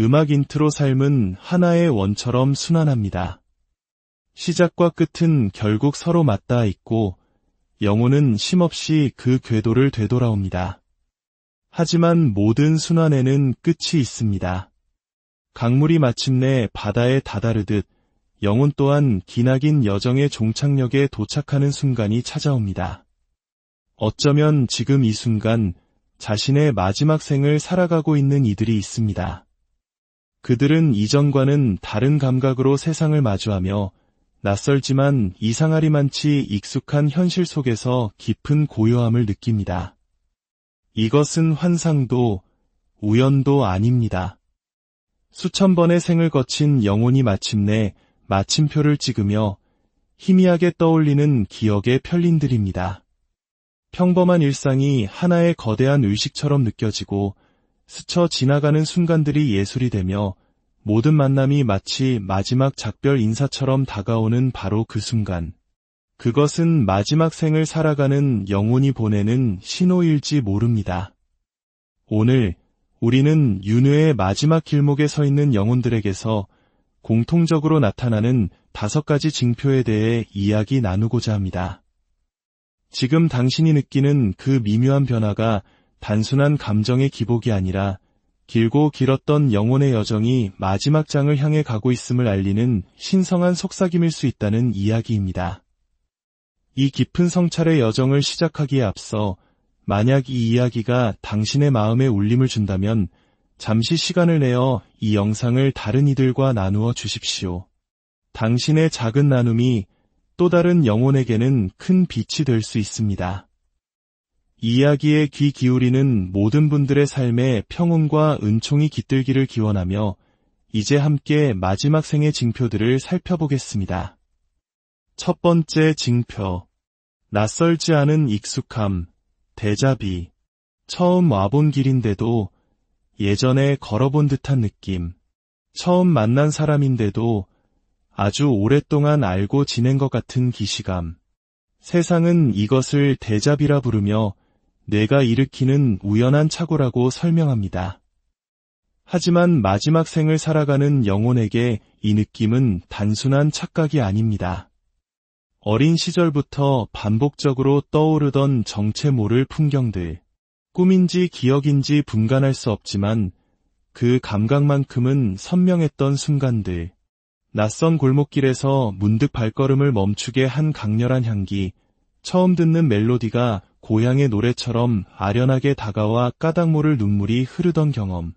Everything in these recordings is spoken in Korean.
음악 인트로 삶은 하나의 원처럼 순환합니다. 시작과 끝은 결국 서로 맞닿아 있고 영혼은 쉼없이 그 궤도를 되돌아옵니다. 하지만 모든 순환에는 끝이 있습니다. 강물이 마침내 바다에 다다르듯 영혼 또한 기나긴 여정의 종착역에 도착하는 순간이 찾아옵니다. 어쩌면 지금 이 순간 자신의 마지막 생을 살아가고 있는 이들이 있습니다. 그들은 이전과는 다른 감각으로 세상을 마주하며 낯설지만 이상하리만치 익숙한 현실 속에서 깊은 고요함을 느낍니다. 이것은 환상도 우연도 아닙니다. 수천 번의 생을 거친 영혼이 마침내 마침표를 찍으며 희미하게 떠올리는 기억의 편린들입니다. 평범한 일상이 하나의 거대한 의식처럼 느껴지고 스쳐 지나가는 순간들이 예술이 되며 모든 만남이 마치 마지막 작별 인사처럼 다가오는 바로 그 순간. 그것은 마지막 생을 살아가는 영혼이 보내는 신호일지 모릅니다. 오늘 우리는 윤회의 마지막 길목에 서 있는 영혼들에게서 공통적으로 나타나는 5가지 징표에 대해 이야기 나누고자 합니다. 지금 당신이 느끼는 그 미묘한 변화가 단순한 감정의 기복이 아니라 길고 길었던 영혼의 여정이 마지막 장을 향해 가고 있음을 알리는 신성한 속삭임일 수 있다는 이야기입니다. 이 깊은 성찰의 여정을 시작하기에 앞서 만약 이 이야기가 당신의 마음에 울림을 준다면 잠시 시간을 내어 이 영상을 다른 이들과 나누어 주십시오. 당신의 작은 나눔이 또 다른 영혼에게는 큰 빛이 될 수 있습니다. 이 이야기에 귀 기울이는 모든 분들의 삶에 평온과 은총이 깃들기를 기원하며 이제 함께 마지막 생의 징표들을 살펴보겠습니다. 첫 번째 징표. 낯설지 않은 익숙함, 데자비. 처음 와본 길인데도 예전에 걸어본 듯한 느낌. 처음 만난 사람인데도 아주 오랫동안 알고 지낸 것 같은 기시감. 세상은 이것을 데자비라 부르며 뇌가 일으키는 우연한 착오라고 설명합니다. 하지만 마지막 생을 살아가는 영혼에게 이 느낌은 단순한 착각이 아닙니다. 어린 시절부터 반복적으로 떠오르던 정체 모를 풍경들, 꿈인지 기억인지 분간할 수 없지만 그 감각만큼은 선명했던 순간들, 낯선 골목길에서 문득 발걸음을 멈추게 한 강렬한 향기, 처음 듣는 멜로디가 고향의 노래처럼 아련하게 다가와 까닭 모를 눈물이 흐르던 경험.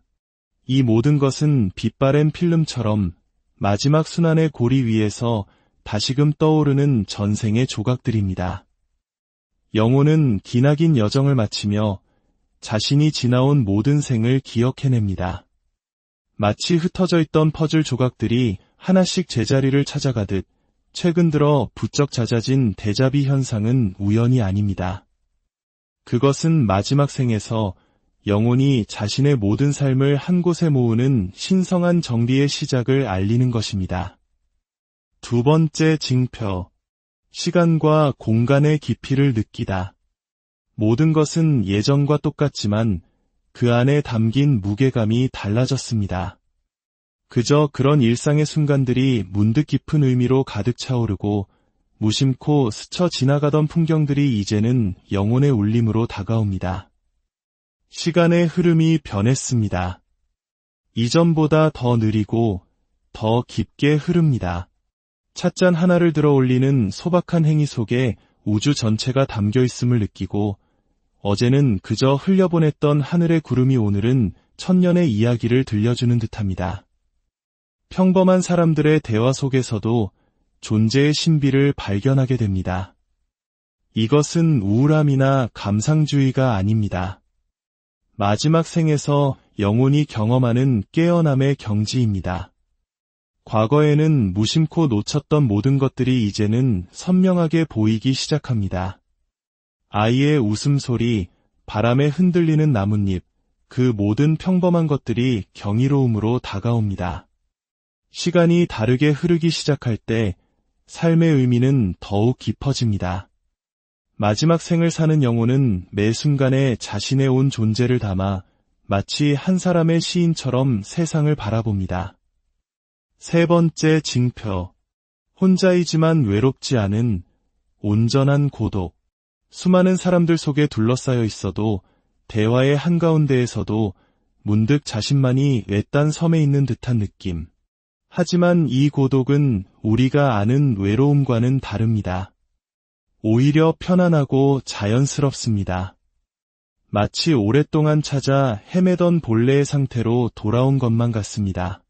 이 모든 것은 빛바랜 필름처럼 마지막 순환의 고리 위에서 다시금 떠오르는 전생의 조각들입니다. 영혼은 기나긴 여정을 마치며 자신이 지나온 모든 생을 기억해냅니다. 마치 흩어져 있던 퍼즐 조각들이 하나씩 제자리를 찾아가듯 최근 들어 부쩍 잦아진 데자비 현상은 우연이 아닙니다. 그것은 마지막 생에서 영혼이 자신의 모든 삶을 한 곳에 모으는 신성한 정비의 시작을 알리는 것입니다. 두 번째 징표. 시간과 공간의 깊이를 느끼다. 모든 것은 예전과 똑같지만 그 안에 담긴 무게감이 달라졌습니다. 그저 그런 일상의 순간들이 문득 깊은 의미로 가득 차오르고 무심코 스쳐 지나가던 풍경들이 이제는 영혼의 울림으로 다가옵니다. 시간의 흐름이 변했습니다. 이전보다 더 느리고 더 깊게 흐릅니다. 찻잔 하나를 들어 올리는 소박한 행위 속에 우주 전체가 담겨 있음을 느끼고 어제는 그저 흘려보냈던 하늘의 구름이 오늘은 천년의 이야기를 들려주는 듯합니다. 평범한 사람들의 대화 속에서도 존재의 신비를 발견하게 됩니다. 이것은 우울함이나 감상주의가 아닙니다. 마지막 생에서 영혼이 경험하는 깨어남의 경지입니다. 과거에는 무심코 놓쳤던 모든 것들이 이제는 선명하게 보이기 시작합니다. 아이의 웃음소리, 바람에 흔들리는 나뭇잎, 그 모든 평범한 것들이 경이로움으로 다가옵니다. 시간이 다르게 흐르기 시작할 때 삶의 의미는 더욱 깊어집니다. 마지막 생을 사는 영혼은 매 순간에 자신의 온 존재를 담아 마치 한 사람의 시인처럼 세상을 바라봅니다. 세 번째 징표. 혼자이지만 외롭지 않은 온전한 고독. 수많은 사람들 속에 둘러싸여 있어도 대화의 한가운데에서도 문득 자신만이 외딴 섬에 있는 듯한 느낌. 하지만 이 고독은 우리가 아는 외로움과는 다릅니다. 오히려 편안하고 자연스럽습니다. 마치 오랫동안 찾아 헤매던 본래의 상태로 돌아온 것만 같습니다.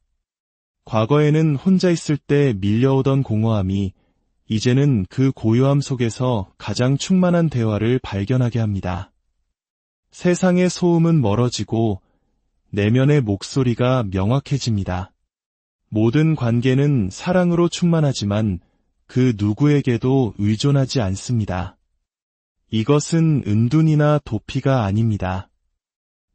과거에는 혼자 있을 때 밀려오던 공허함이 이제는 그 고요함 속에서 가장 충만한 대화를 발견하게 합니다. 세상의 소음은 멀어지고 내면의 목소리가 명확해집니다. 모든 관계는 사랑으로 충만하지만 그 누구에게도 의존하지 않습니다. 이것은 은둔이나 도피가 아닙니다.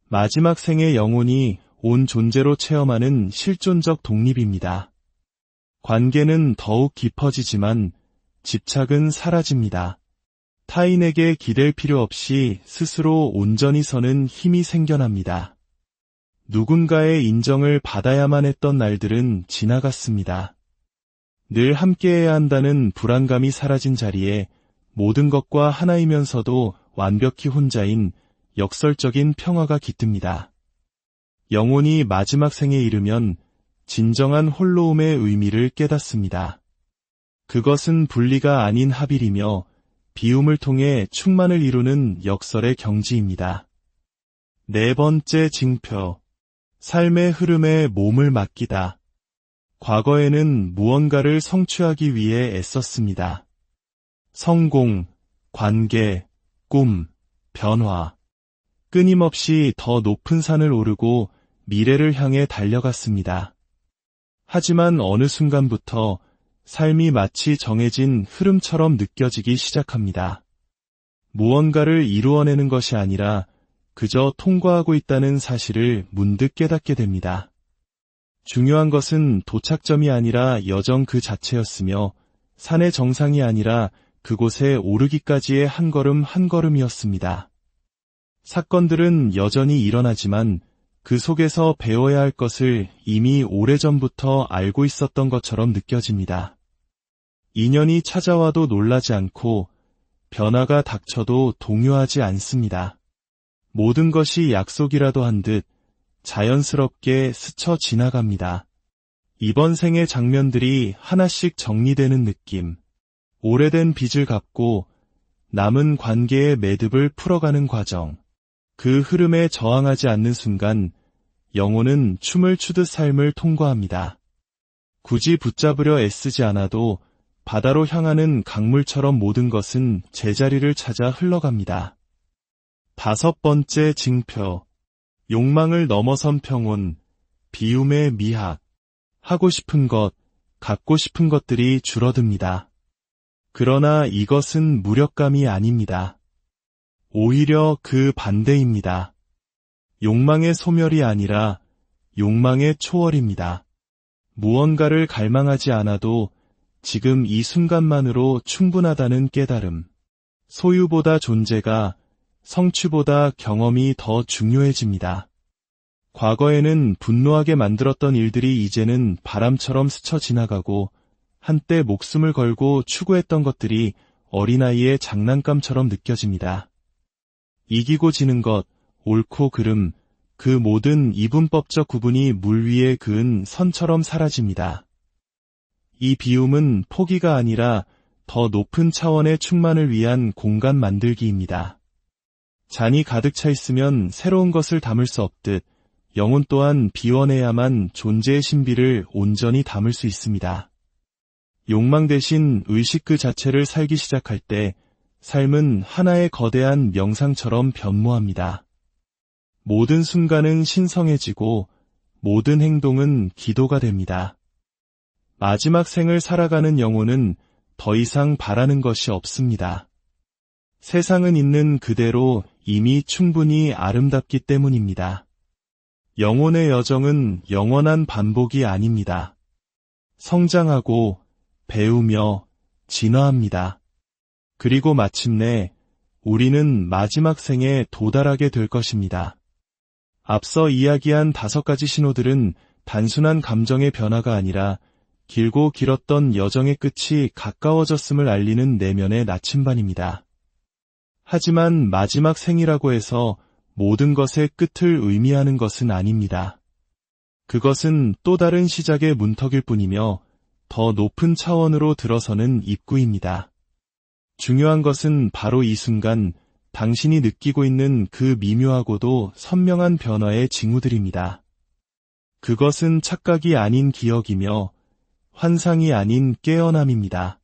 마지막 생의 영혼이 온 존재로 체험하는 실존적 독립입니다. 관계는 더욱 깊어지지만 집착은 사라집니다. 타인에게 기댈 필요 없이 스스로 온전히 서는 힘이 생겨납니다. 누군가의 인정을 받아야만 했던 날들은 지나갔습니다. 늘 함께해야 한다는 불안감이 사라진 자리에 모든 것과 하나이면서도 완벽히 혼자인 역설적인 평화가 깃듭니다. 영혼이 마지막 생에 이르면 진정한 홀로움의 의미를 깨닫습니다. 그것은 분리가 아닌 합일이며 비움을 통해 충만을 이루는 역설의 경지입니다. 네 번째 징표. 삶의 흐름에 몸을 맡기다. 과거에는 무언가를 성취하기 위해 애썼습니다. 성공, 관계, 꿈, 변화. 끊임없이 더 높은 산을 오르고 미래를 향해 달려갔습니다. 하지만 어느 순간부터 삶이 마치 정해진 흐름처럼 느껴지기 시작합니다. 무언가를 이루어내는 것이 아니라 그저 통과하고 있다는 사실을 문득 깨닫게 됩니다. 중요한 것은 도착점이 아니라 여정 그 자체였으며 산의 정상이 아니라 그곳에 오르기까지의 한 걸음 한 걸음이었습니다. 사건들은 여전히 일어나지만 그 속에서 배워야 할 것을 이미 오래전부터 알고 있었던 것처럼 느껴집니다. 인연이 찾아와도 놀라지 않고 변화가 닥쳐도 동요하지 않습니다. 모든 것이 약속이라도 한 듯 자연스럽게 스쳐 지나갑니다. 이번 생의 장면들이 하나씩 정리되는 느낌. 오래된 빚을 갚고 남은 관계의 매듭을 풀어가는 과정. 그 흐름에 저항하지 않는 순간 영혼은 춤을 추듯 삶을 통과합니다. 굳이 붙잡으려 애쓰지 않아도 바다로 향하는 강물처럼 모든 것은 제자리를 찾아 흘러갑니다. 다섯 번째 징표. 욕망을 넘어선 평온, 비움의 미학. 하고 싶은 것, 갖고 싶은 것들이 줄어듭니다. 그러나 이것은 무력감이 아닙니다. 오히려 그 반대입니다. 욕망의 소멸이 아니라 욕망의 초월입니다. 무언가를 갈망하지 않아도 지금 이 순간만으로 충분하다는 깨달음. 소유보다 존재가, 성취보다 경험이 더 중요해집니다. 과거에는 분노하게 만들었던 일들이 이제는 바람처럼 스쳐 지나가고 한때 목숨을 걸고 추구했던 것들이 어린아이의 장난감처럼 느껴집니다. 이기고 지는 것, 옳고 그름, 그 모든 이분법적 구분이 물 위에 그은 선처럼 사라집니다. 이 비움은 포기가 아니라 더 높은 차원의 충만을 위한 공간 만들기입니다. 잔이 가득 차 있으면 새로운 것을 담을 수 없듯 영혼 또한 비워내야만 존재의 신비를 온전히 담을 수 있습니다. 욕망 대신 의식 그 자체를 살기 시작할 때 삶은 하나의 거대한 명상처럼 변모합니다. 모든 순간은 신성해지고 모든 행동은 기도가 됩니다. 마지막 생을 살아가는 영혼은 더 이상 바라는 것이 없습니다. 세상은 있는 그대로 이미 충분히 아름답기 때문입니다. 영혼의 여정은 영원한 반복이 아닙니다. 성장하고 배우며 진화합니다. 그리고 마침내 우리는 마지막 생에 도달하게 될 것입니다. 앞서 이야기한 5가지 신호들은 단순한 감정의 변화가 아니라 길고 길었던 여정의 끝이 가까워졌음을 알리는 내면의 나침반입니다. 하지만 마지막 생이라고 해서 모든 것의 끝을 의미하는 것은 아닙니다. 그것은 또 다른 시작의 문턱일 뿐이며 더 높은 차원으로 들어서는 입구입니다. 중요한 것은 바로 이 순간 당신이 느끼고 있는 그 미묘하고도 선명한 변화의 징후들입니다. 그것은 착각이 아닌 기억이며 환상이 아닌 깨어남입니다.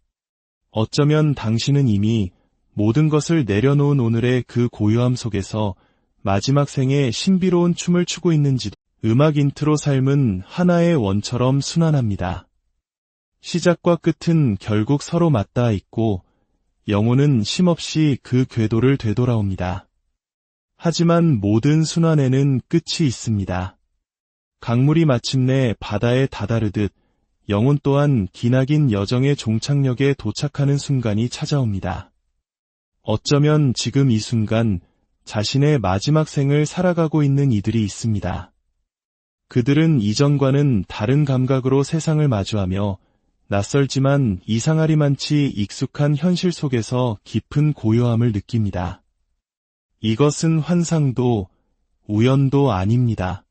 어쩌면 당신은 이미 모든 것을 내려놓은 오늘의 그 고요함 속에서 마지막 생에 신비로운 춤을 추고 있는지도. 음악 인트로. 삶은 하나의 원처럼 순환합니다. 시작과 끝은 결국 서로 맞닿아 있고 영혼은 쉼없이 그 궤도를 되돌아옵니다. 하지만 모든 순환에는 끝이 있습니다. 강물이 마침내 바다에 다다르듯 영혼 또한 기나긴 여정의 종착역에 도착하는 순간이 찾아옵니다. 어쩌면 지금 이 순간 자신의 마지막 생을 살아가고 있는 이들이 있습니다. 그들은 이전과는 다른 감각으로 세상을 마주하며 낯설지만 이상하리만치 익숙한 현실 속에서 깊은 고요함을 느낍니다. 이것은 환상도 우연도 아닙니다.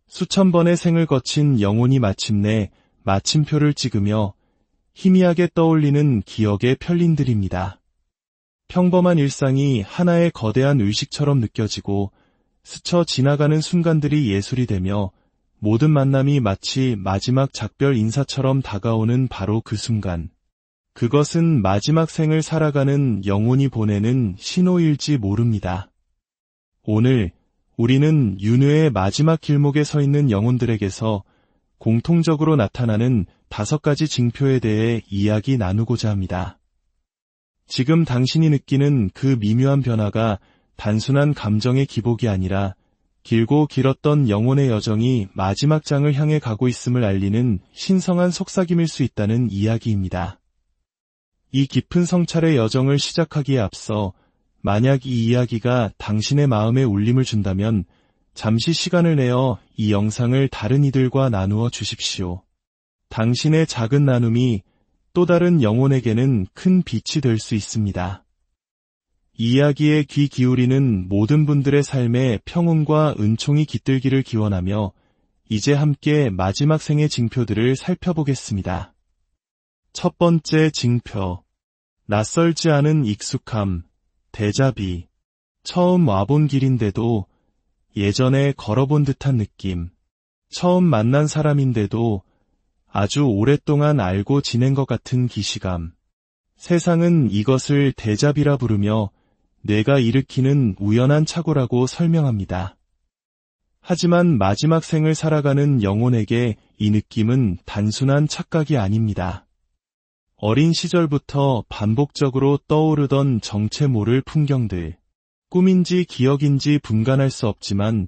수천 번의 생을 거친 영혼이 마침내 마침표를 찍으며 희미하게 떠올리는 기억의 편린들입니다. 평범한 일상이 하나의 거대한 의식처럼 느껴지고 스쳐 지나가는 순간들이 예술이 되며 모든 만남이 마치 마지막 작별 인사처럼 다가오는 바로 그 순간. 그것은 마지막 생을 살아가는 영혼이 보내는 신호일지 모릅니다. 오늘 우리는 윤회의 마지막 길목에 서 있는 영혼들에게서 공통적으로 나타나는 5가지 징표에 대해 이야기 나누고자 합니다. 지금 당신이 느끼는 그 미묘한 변화가 단순한 감정의 기복이 아니라 길고 길었던 영혼의 여정이 마지막 장을 향해 가고 있음을 알리는 신성한 속삭임일 수 있다는 이야기입니다. 이 깊은 성찰의 여정을 시작하기에 앞서 만약 이 이야기가 당신의 마음에 울림을 준다면 잠시 시간을 내어 이 영상을 다른 이들과 나누어 주십시오. 당신의 작은 나눔이 또 다른 영혼에게는 큰 빛이 될 수 있습니다. 이야기에 귀 기울이는 모든 분들의 삶에 평온과 은총이 깃들기를 기원하며 이제 함께 마지막 생의 징표들을 살펴보겠습니다. 첫 번째 징표. 낯설지 않은 익숙함, 데자비. 처음 와본 길인데도 예전에 걸어본 듯한 느낌. 처음 만난 사람인데도 아주 오랫동안 알고 지낸 것 같은 기시감. 세상은 이것을 데자비라 부르며 뇌가 일으키는 우연한 착오라고 설명합니다. 하지만 마지막 생을 살아가는 영혼에게 이 느낌은 단순한 착각이 아닙니다. 어린 시절부터 반복적으로 떠오르던 정체 모를 풍경들, 꿈인지 기억인지 분간할 수 없지만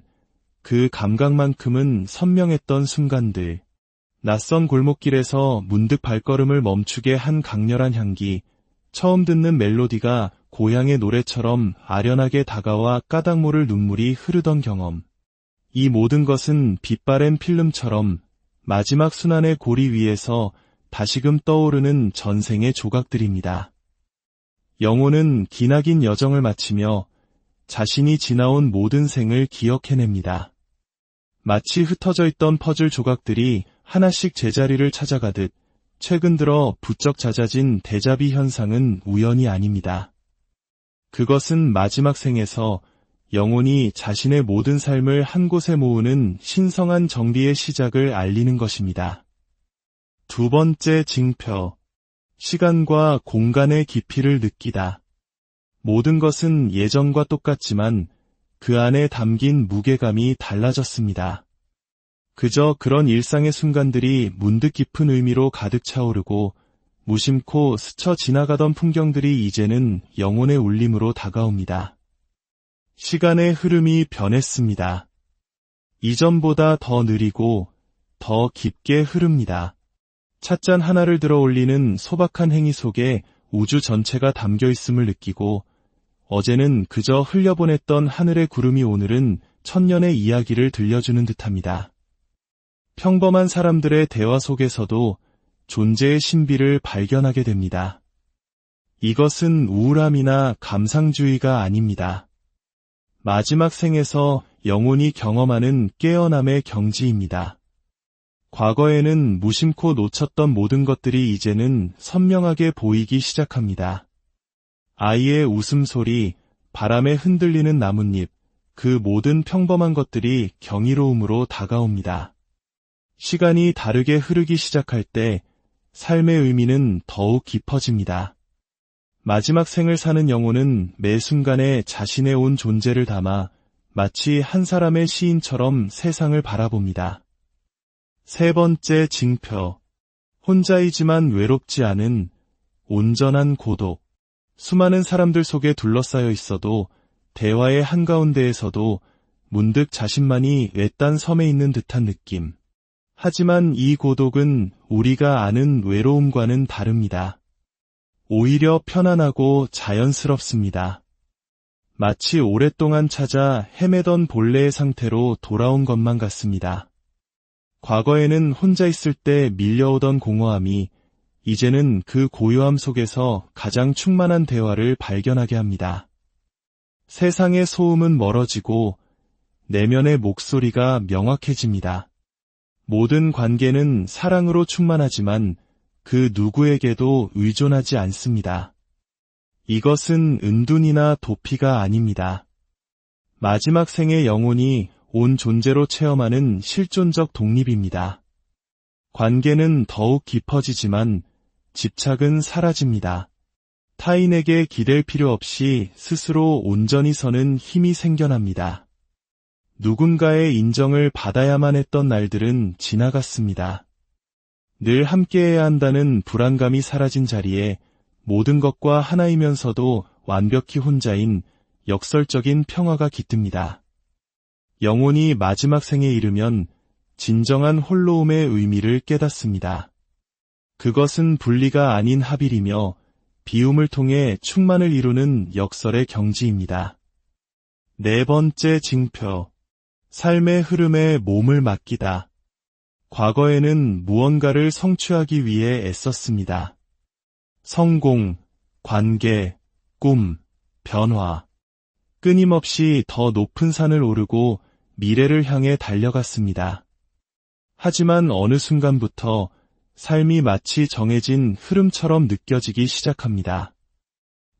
그 감각만큼은 선명했던 순간들, 낯선 골목길에서 문득 발걸음을 멈추게 한 강렬한 향기, 처음 듣는 멜로디가 고향의 노래처럼 아련하게 다가와 까닭 모를 눈물이 흐르던 경험. 이 모든 것은 빛바랜 필름처럼 마지막 순환의 고리 위에서 다시금 떠오르는 전생의 조각들입니다. 영혼은 기나긴 여정을 마치며 자신이 지나온 모든 생을 기억해냅니다. 마치 흩어져 있던 퍼즐 조각들이 하나씩 제자리를 찾아가듯 최근 들어 부쩍 잦아진 데자비 현상은 우연이 아닙니다. 그것은 마지막 생에서 영혼이 자신의 모든 삶을 한 곳에 모으는 신성한 정리의 시작을 알리는 것입니다. 두 번째 징표. 시간과 공간의 깊이를 느끼다. 모든 것은 예전과 똑같지만 그 안에 담긴 무게감이 달라졌습니다. 그저 그런 일상의 순간들이 문득 깊은 의미로 가득 차오르고 무심코 스쳐 지나가던 풍경들이 이제는 영혼의 울림으로 다가옵니다. 시간의 흐름이 변했습니다. 이전보다 더 느리고 더 깊게 흐릅니다. 찻잔 하나를 들어 올리는 소박한 행위 속에 우주 전체가 담겨 있음을 느끼고 어제는 그저 흘려보냈던 하늘의 구름이 오늘은 천년의 이야기를 들려주는 듯합니다. 평범한 사람들의 대화 속에서도 존재의 신비를 발견하게 됩니다. 이것은 우울함이나 감상주의가 아닙니다. 마지막 생에서 영혼이 경험하는 깨어남의 경지입니다. 과거에는 무심코 놓쳤던 모든 것들이 이제는 선명하게 보이기 시작합니다. 아이의 웃음소리, 바람에 흔들리는 나뭇잎, 그 모든 평범한 것들이 경이로움으로 다가옵니다. 시간이 다르게 흐르기 시작할 때 삶의 의미는 더욱 깊어집니다. 마지막 생을 사는 영혼은 매 순간에 자신의 온 존재를 담아 마치 한 사람의 시인처럼 세상을 바라봅니다. 세 번째 징표. 혼자이지만 외롭지 않은 온전한 고독. 수많은 사람들 속에 둘러싸여 있어도 대화의 한가운데에서도 문득 자신만이 외딴 섬에 있는 듯한 느낌. 하지만 이 고독은 우리가 아는 외로움과는 다릅니다. 오히려 편안하고 자연스럽습니다. 마치 오랫동안 찾아 헤매던 본래의 상태로 돌아온 것만 같습니다. 과거에는 혼자 있을 때 밀려오던 공허함이 이제는 그 고요함 속에서 가장 충만한 대화를 발견하게 합니다. 세상의 소음은 멀어지고 내면의 목소리가 명확해집니다. 모든 관계는 사랑으로 충만하지만 그 누구에게도 의존하지 않습니다. 이것은 은둔이나 도피가 아닙니다. 마지막 생의 영혼이 온 존재로 체험하는 실존적 독립입니다. 관계는 더욱 깊어지지만 집착은 사라집니다. 타인에게 기댈 필요 없이 스스로 온전히 서는 힘이 생겨납니다. 누군가의 인정을 받아야만 했던 날들은 지나갔습니다. 늘 함께해야 한다는 불안감이 사라진 자리에 모든 것과 하나이면서도 완벽히 혼자인 역설적인 평화가 깃듭니다. 영혼이 마지막 생에 이르면 진정한 홀로움의 의미를 깨닫습니다. 그것은 분리가 아닌 합일이며 비움을 통해 충만을 이루는 역설의 경지입니다. 네 번째 징표. 삶의 흐름에 몸을 맡기다. 과거에는 무언가를 성취하기 위해 애썼습니다. 성공, 관계, 꿈, 변화. 끊임없이 더 높은 산을 오르고 미래를 향해 달려갔습니다. 하지만 어느 순간부터 삶이 마치 정해진 흐름처럼 느껴지기 시작합니다.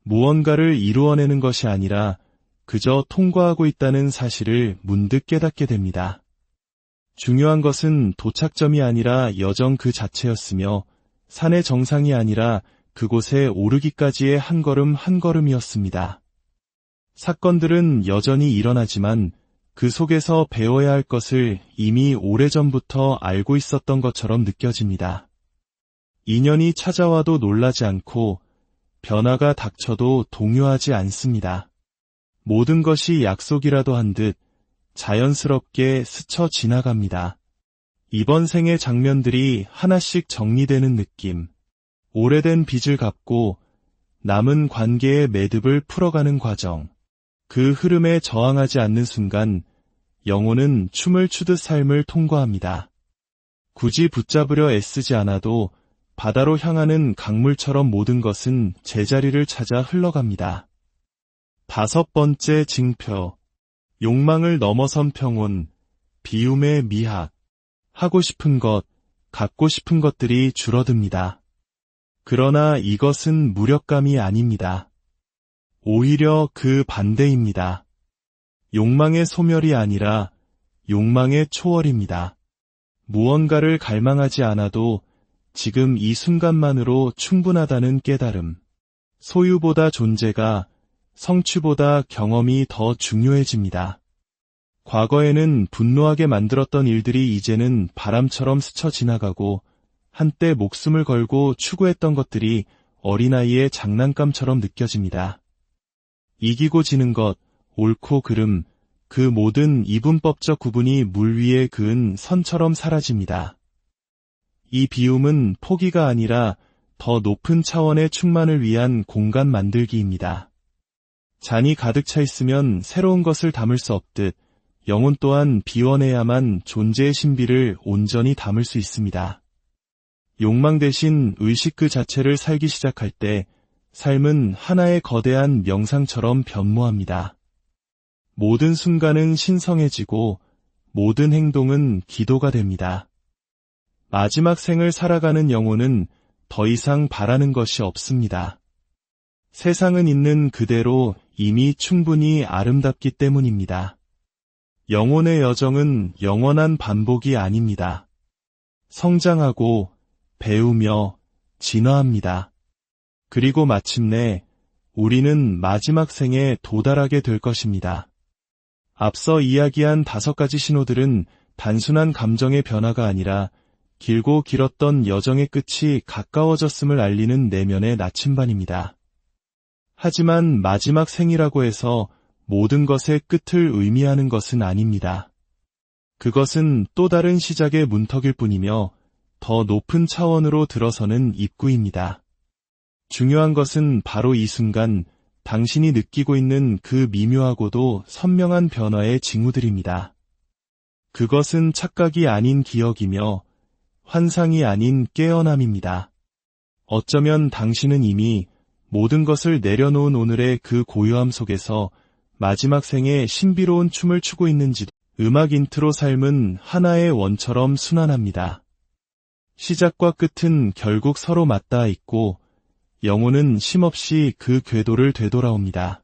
무언가를 이루어내는 것이 아니라 그저 통과하고 있다는 사실을 문득 깨닫게 됩니다. 중요한 것은 도착점이 아니라 여정 그 자체였으며 산의 정상이 아니라 그곳에 오르기까지의 한 걸음 한 걸음이었습니다. 사건들은 여전히 일어나지만 그 속에서 배워야 할 것을 이미 오래전부터 알고 있었던 것처럼 느껴집니다. 인연이 찾아와도 놀라지 않고 변화가 닥쳐도 동요하지 않습니다. 모든 것이 약속이라도 한 듯 자연스럽게 스쳐 지나갑니다. 이번 생의 장면들이 하나씩 정리되는 느낌. 오래된 빚을 갚고 남은 관계의 매듭을 풀어가는 과정. 그 흐름에 저항하지 않는 순간 영혼은 춤을 추듯 삶을 통과합니다. 굳이 붙잡으려 애쓰지 않아도 바다로 향하는 강물처럼 모든 것은 제자리를 찾아 흘러갑니다. 다섯 번째 징표. 욕망을 넘어선 평온, 비움의 미학. 하고 싶은 것, 갖고 싶은 것들이 줄어듭니다. 그러나 이것은 무력감이 아닙니다. 오히려 그 반대입니다. 욕망의 소멸이 아니라 욕망의 초월입니다. 무언가를 갈망하지 않아도 지금 이 순간만으로 충분하다는 깨달음. 소유보다 존재가, 성취보다 경험이 더 중요해집니다. 과거에는 분노하게 만들었던 일들이 이제는 바람처럼 스쳐 지나가고 한때 목숨을 걸고 추구했던 것들이 어린아이의 장난감처럼 느껴집니다. 이기고 지는 것, 옳고 그름, 그 모든 이분법적 구분이 물 위에 그은 선처럼 사라집니다. 이 비움은 포기가 아니라 더 높은 차원의 충만을 위한 공간 만들기입니다. 잔이 가득 차 있으면 새로운 것을 담을 수 없듯 영혼 또한 비워내야만 존재의 신비를 온전히 담을 수 있습니다. 욕망 대신 의식 그 자체를 살기 시작할 때 삶은 하나의 거대한 명상처럼 변모합니다. 모든 순간은 신성해지고 모든 행동은 기도가 됩니다. 마지막 생을 살아가는 영혼은 더 이상 바라는 것이 없습니다. 세상은 있는 그대로 이미 충분히 아름답기 때문입니다. 영혼의 여정은 영원한 반복이 아닙니다. 성장하고 배우며 진화합니다. 그리고 마침내 우리는 마지막 생에 도달하게 될 것입니다. 앞서 이야기한 5가지 신호들은 단순한 감정의 변화가 아니라 길고 길었던 여정의 끝이 가까워졌음을 알리는 내면의 나침반입니다. 하지만 마지막 생이라고 해서 모든 것의 끝을 의미하는 것은 아닙니다. 그것은 또 다른 시작의 문턱일 뿐이며 더 높은 차원으로 들어서는 입구입니다. 중요한 것은 바로 이 순간 당신이 느끼고 있는 그 미묘하고도 선명한 변화의 징후들입니다. 그것은 착각이 아닌 기억이며 환상이 아닌 깨어남입니다. 어쩌면 당신은 이미 모든 것을 내려놓은 오늘의 그 고요함 속에서 마지막 생에 신비로운 춤을 추고 있는지도. 음악 인트로 삶은 하나의 원처럼 순환합니다. 시작과 끝은 결국 서로 맞닿아 있고 영혼은 쉼없이 그 궤도를 되돌아옵니다.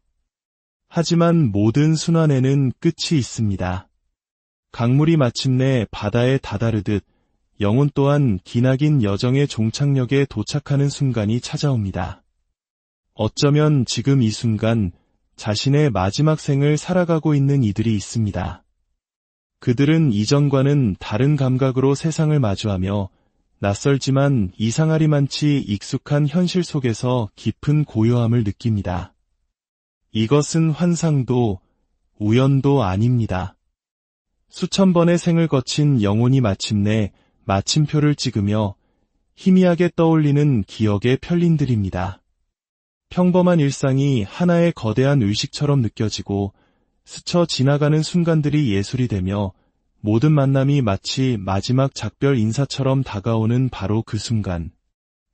하지만 모든 순환에는 끝이 있습니다. 강물이 마침내 바다에 다다르듯 영혼 또한 기나긴 여정의 종착역에 도착하는 순간이 찾아옵니다. 어쩌면 지금 이 순간 자신의 마지막 생을 살아가고 있는 이들이 있습니다. 그들은 이전과는 다른 감각으로 세상을 마주하며 낯설지만 이상하리만치 익숙한 현실 속에서 깊은 고요함을 느낍니다. 이것은 환상도 우연도 아닙니다. 수천 번의 생을 거친 영혼이 마침내 마침표를 찍으며 희미하게 떠올리는 기억의 편린들입니다. 평범한 일상이 하나의 거대한 의식처럼 느껴지고 스쳐 지나가는 순간들이 예술이 되며 모든 만남이 마치 마지막 작별 인사처럼 다가오는 바로 그 순간.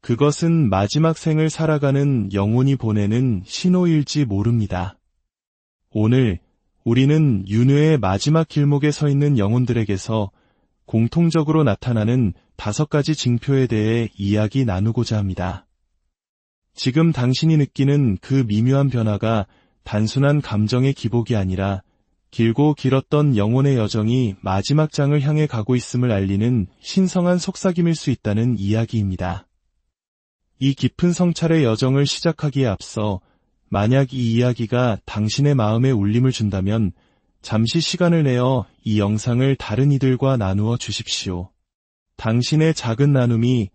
그것은 마지막 생을 살아가는 영혼이 보내는 신호일지 모릅니다. 오늘 우리는 윤회의 마지막 길목에 서 있는 영혼들에게서 공통적으로 나타나는 5가지 징표에 대해 이야기 나누고자 합니다. 지금 당신이 느끼는 그 미묘한 변화가 단순한 감정의 기복이 아니라 길고 길었던 영혼의 여정이 마지막 장을 향해 가고 있음을 알리는 신성한 속삭임일 수 있다는 이야기입니다. 이 깊은 성찰의 여정을 시작하기에 앞서 만약 이 이야기가 당신의 마음에 울림을 준다면 잠시 시간을 내어 이 영상을 다른 이들과 나누어 주십시오. 당신의 작은 나눔이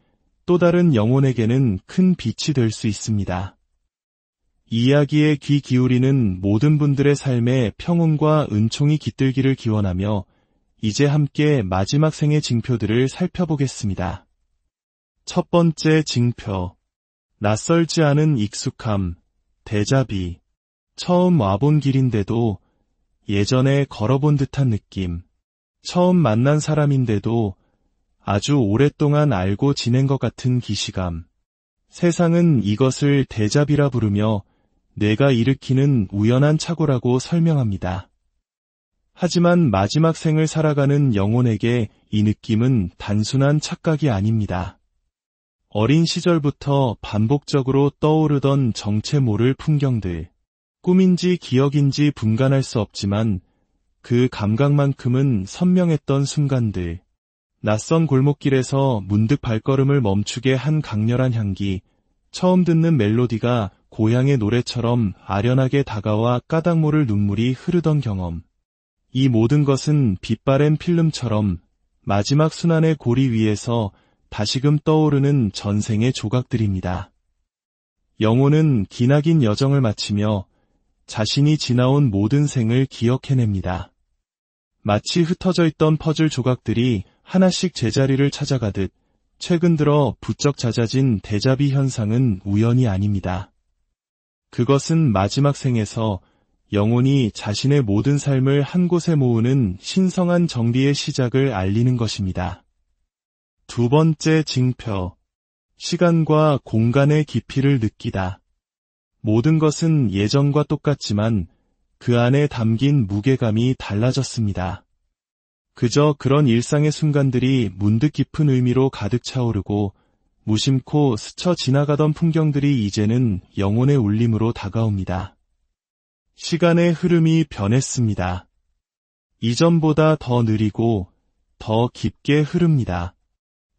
또 다른 영혼에게는 큰 빛이 될 수 있습니다. 이야기에 귀 기울이는 모든 분들의 삶에 평온과 은총이 깃들기를 기원하며 이제 함께 마지막 생의 징표들을 살펴보겠습니다. 첫 번째 징표. 낯설지 않은 익숙함, 데자비. 처음 와본 길인데도 예전에 걸어본 듯한 느낌. 처음 만난 사람인데도 아주 오랫동안 알고 지낸 것 같은 기시감. 세상은 이것을 데자비라 부르며 뇌가 일으키는 우연한 착오라고 설명합니다. 하지만 마지막 생을 살아가는 영혼에게 이 느낌은 단순한 착각이 아닙니다. 어린 시절부터 반복적으로 떠오르던 정체 모를 풍경들, 꿈인지 기억인지 분간할 수 없지만 그 감각만큼은 선명했던 순간들, 낯선 골목길에서 문득 발걸음을 멈추게 한 강렬한 향기, 처음 듣는 멜로디가 고향의 노래처럼 아련하게 다가와 까닭 모를 눈물이 흐르던 경험. 이 모든 것은 빛바랜 필름처럼 마지막 순환의 고리 위에서 다시금 떠오르는 전생의 조각들입니다. 영혼은 기나긴 여정을 마치며 자신이 지나온 모든 생을 기억해냅니다. 마치 흩어져 있던 퍼즐 조각들이 하나씩 제자리를 찾아가듯 최근 들어 부쩍 잦아진 데자비 현상은 우연이 아닙니다. 그것은 마지막 생에서 영혼이 자신의 모든 삶을 한 곳에 모으는 신성한 정비의 시작을 알리는 것입니다. 두 번째 징표, 시간과 공간의 깊이를 느끼다. 모든 것은 예전과 똑같지만 그 안에 담긴 무게감이 달라졌습니다. 그저 그런 일상의 순간들이 문득 깊은 의미로 가득 차오르고 무심코 스쳐 지나가던 풍경들이 이제는 영혼의 울림으로 다가옵니다. 시간의 흐름이 변했습니다. 이전보다 더 느리고 더 깊게 흐릅니다.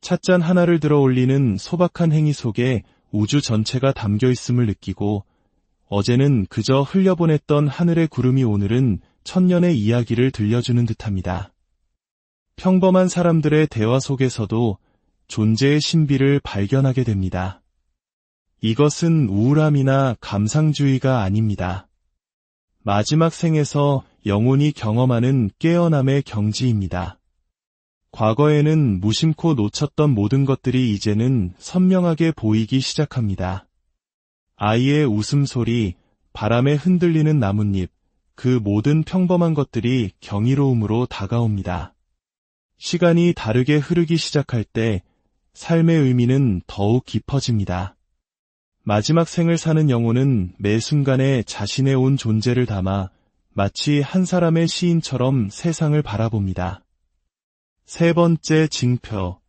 찻잔 하나를 들어 올리는 소박한 행위 속에 우주 전체가 담겨 있음을 느끼고 어제는 그저 흘려보냈던 하늘의 구름이 오늘은 천년의 이야기를 들려주는 듯합니다. 평범한 사람들의 대화 속에서도 존재의 신비를 발견하게 됩니다. 이것은 우울함이나 감상주의가 아닙니다. 마지막 생에서 영혼이 경험하는 깨어남의 경지입니다. 과거에는 무심코 놓쳤던 모든 것들이 이제는 선명하게 보이기 시작합니다. 아이의 웃음소리, 바람에 흔들리는 나뭇잎, 그 모든 평범한 것들이 경이로움으로 다가옵니다. 시간이 다르게 흐르기 시작할 때 삶의 의미는 더욱 깊어집니다. 마지막 생을 사는 영혼은 매 순간에 자신의 온 존재를 담아 마치 한 사람의 시인처럼 세상을 바라봅니다. 세 번째 징표,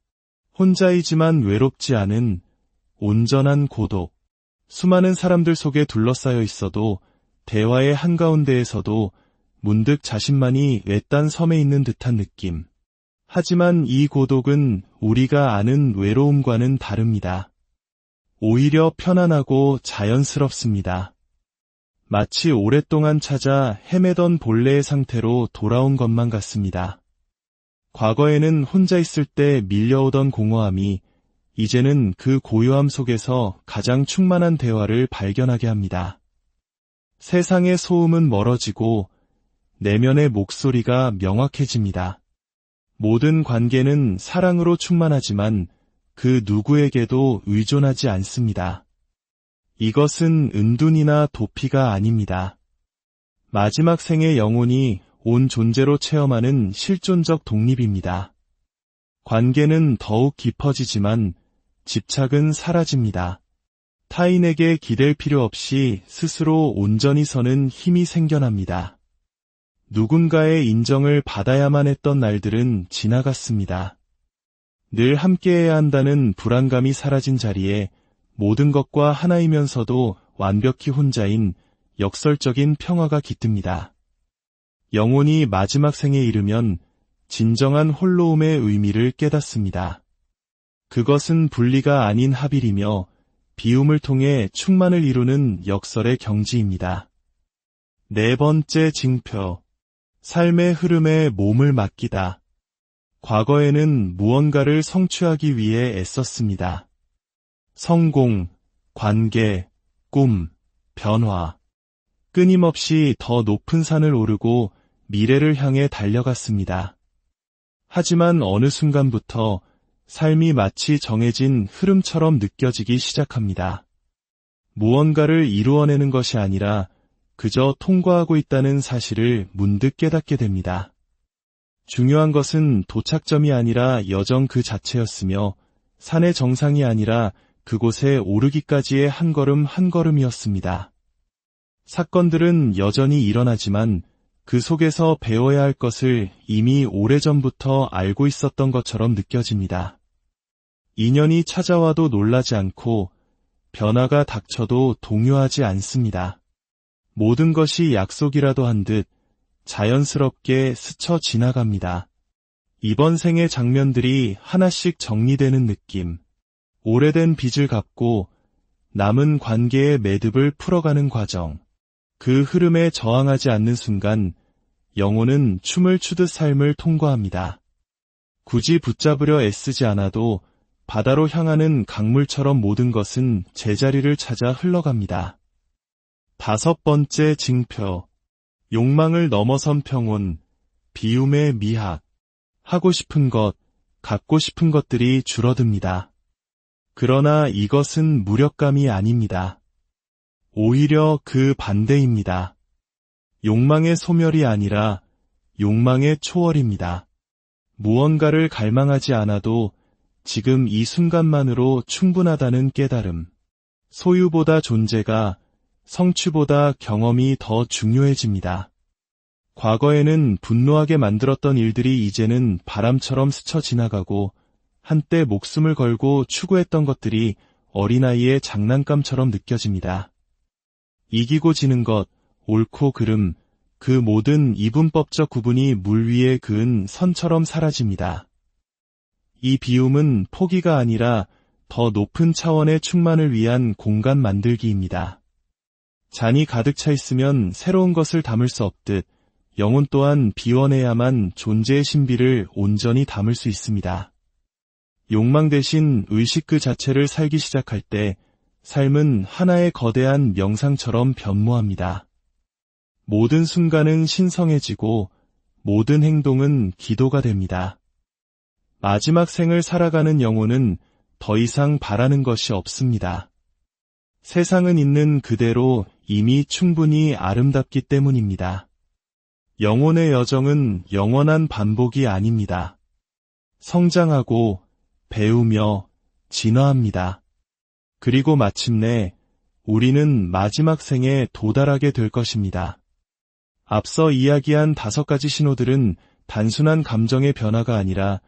혼자이지만 외롭지 않은 온전한 고독. 수많은 사람들 속에 둘러싸여 있어도 대화의 한가운데에서도 문득 자신만이 외딴 섬에 있는 듯한 느낌. 하지만 이 고독은 우리가 아는 외로움과는 다릅니다. 오히려 편안하고 자연스럽습니다. 마치 오랫동안 찾아 헤매던 본래의 상태로 돌아온 것만 같습니다. 과거에는 혼자 있을 때 밀려오던 공허함이 이제는 그 고요함 속에서 가장 충만한 대화를 발견하게 합니다. 세상의 소음은 멀어지고 내면의 목소리가 명확해집니다. 모든 관계는 사랑으로 충만하지만 그 누구에게도 의존하지 않습니다. 이것은 은둔이나 도피가 아닙니다. 마지막 생의 영혼이 온 존재로 체험하는 실존적 독립입니다. 관계는 더욱 깊어지지만 집착은 사라집니다. 타인에게 기댈 필요 없이 스스로 온전히 서는 힘이 생겨납니다. 누군가의 인정을 받아야만 했던 날들은 지나갔습니다. 늘 함께해야 한다는 불안감이 사라진 자리에 모든 것과 하나이면서도 완벽히 혼자인 역설적인 평화가 깃듭니다. 영혼이 마지막 생에 이르면 진정한 홀로움의 의미를 깨닫습니다. 그것은 분리가 아닌 합일이며 비움을 통해 충만을 이루는 역설의 경지입니다. 네 번째 징표, 삶의 흐름에 몸을 맡기다. 과거에는 무언가를 성취하기 위해 애썼습니다. 성공, 관계, 꿈, 변화. 끊임없이 더 높은 산을 오르고 미래를 향해 달려갔습니다. 하지만 어느 순간부터 삶이 마치 정해진 흐름처럼 느껴지기 시작합니다. 무언가를 이루어내는 것이 아니라 그저 통과하고 있다는 사실을 문득 깨닫게 됩니다. 중요한 것은 도착점이 아니라 여정 그 자체였으며 산의 정상이 아니라 그곳에 오르기까지의 한 걸음 한 걸음이었습니다. 사건들은 여전히 일어나지만 그 속에서 배워야 할 것을 이미 오래전부터 알고 있었던 것처럼 느껴집니다. 인연이 찾아와도 놀라지 않고 변화가 닥쳐도 동요하지 않습니다. 모든 것이 약속이라도 한 듯 자연스럽게 스쳐 지나갑니다. 이번 생의 장면들이 하나씩 정리되는 느낌. 오래된 빚을 갚고 남은 관계의 매듭을 풀어가는 과정. 그 흐름에 저항하지 않는 순간 영혼은 춤을 추듯 삶을 통과합니다. 굳이 붙잡으려 애쓰지 않아도 바다로 향하는 강물처럼 모든 것은 제자리를 찾아 흘러갑니다. 다섯 번째 징표, 욕망을 넘어선 평온, 비움의 미학. 하고 싶은 것, 갖고 싶은 것들이 줄어듭니다. 그러나 이것은 무력감이 아닙니다. 오히려 그 반대입니다. 욕망의 소멸이 아니라 욕망의 초월입니다. 무언가를 갈망하지 않아도 지금 이 순간만으로 충분하다는 깨달음. 소유보다 존재가, 성취보다 경험이 더 중요해집니다. 과거에는 분노하게 만들었던 일들이 이제는 바람처럼 스쳐 지나가고, 한때 목숨을 걸고 추구했던 것들이 어린아이의 장난감처럼 느껴집니다. 이기고 지는 것, 옳고 그름, 그 모든 이분법적 구분이 물 위에 그은 선처럼 사라집니다. 이 비움은 포기가 아니라 더 높은 차원의 충만을 위한 공간 만들기입니다. 잔이 가득 차 있으면 새로운 것을 담을 수 없듯 영혼 또한 비워내야만 존재의 신비를 온전히 담을 수 있습니다. 욕망 대신 의식 그 자체를 살기 시작할 때 삶은 하나의 거대한 명상처럼 변모합니다. 모든 순간은 신성해지고 모든 행동은 기도가 됩니다. 마지막 생을 살아가는 영혼은 더 이상 바라는 것이 없습니다. 세상은 있는 그대로 이미 충분히 아름답기 때문입니다. 영혼의 여정은 영원한 반복이 아닙니다. 성장하고 배우며 진화합니다. 그리고 마침내 우리는 마지막 생에 도달하게 될 것입니다. 앞서 이야기한 5가지 신호들은 단순한 감정의 변화가 아니라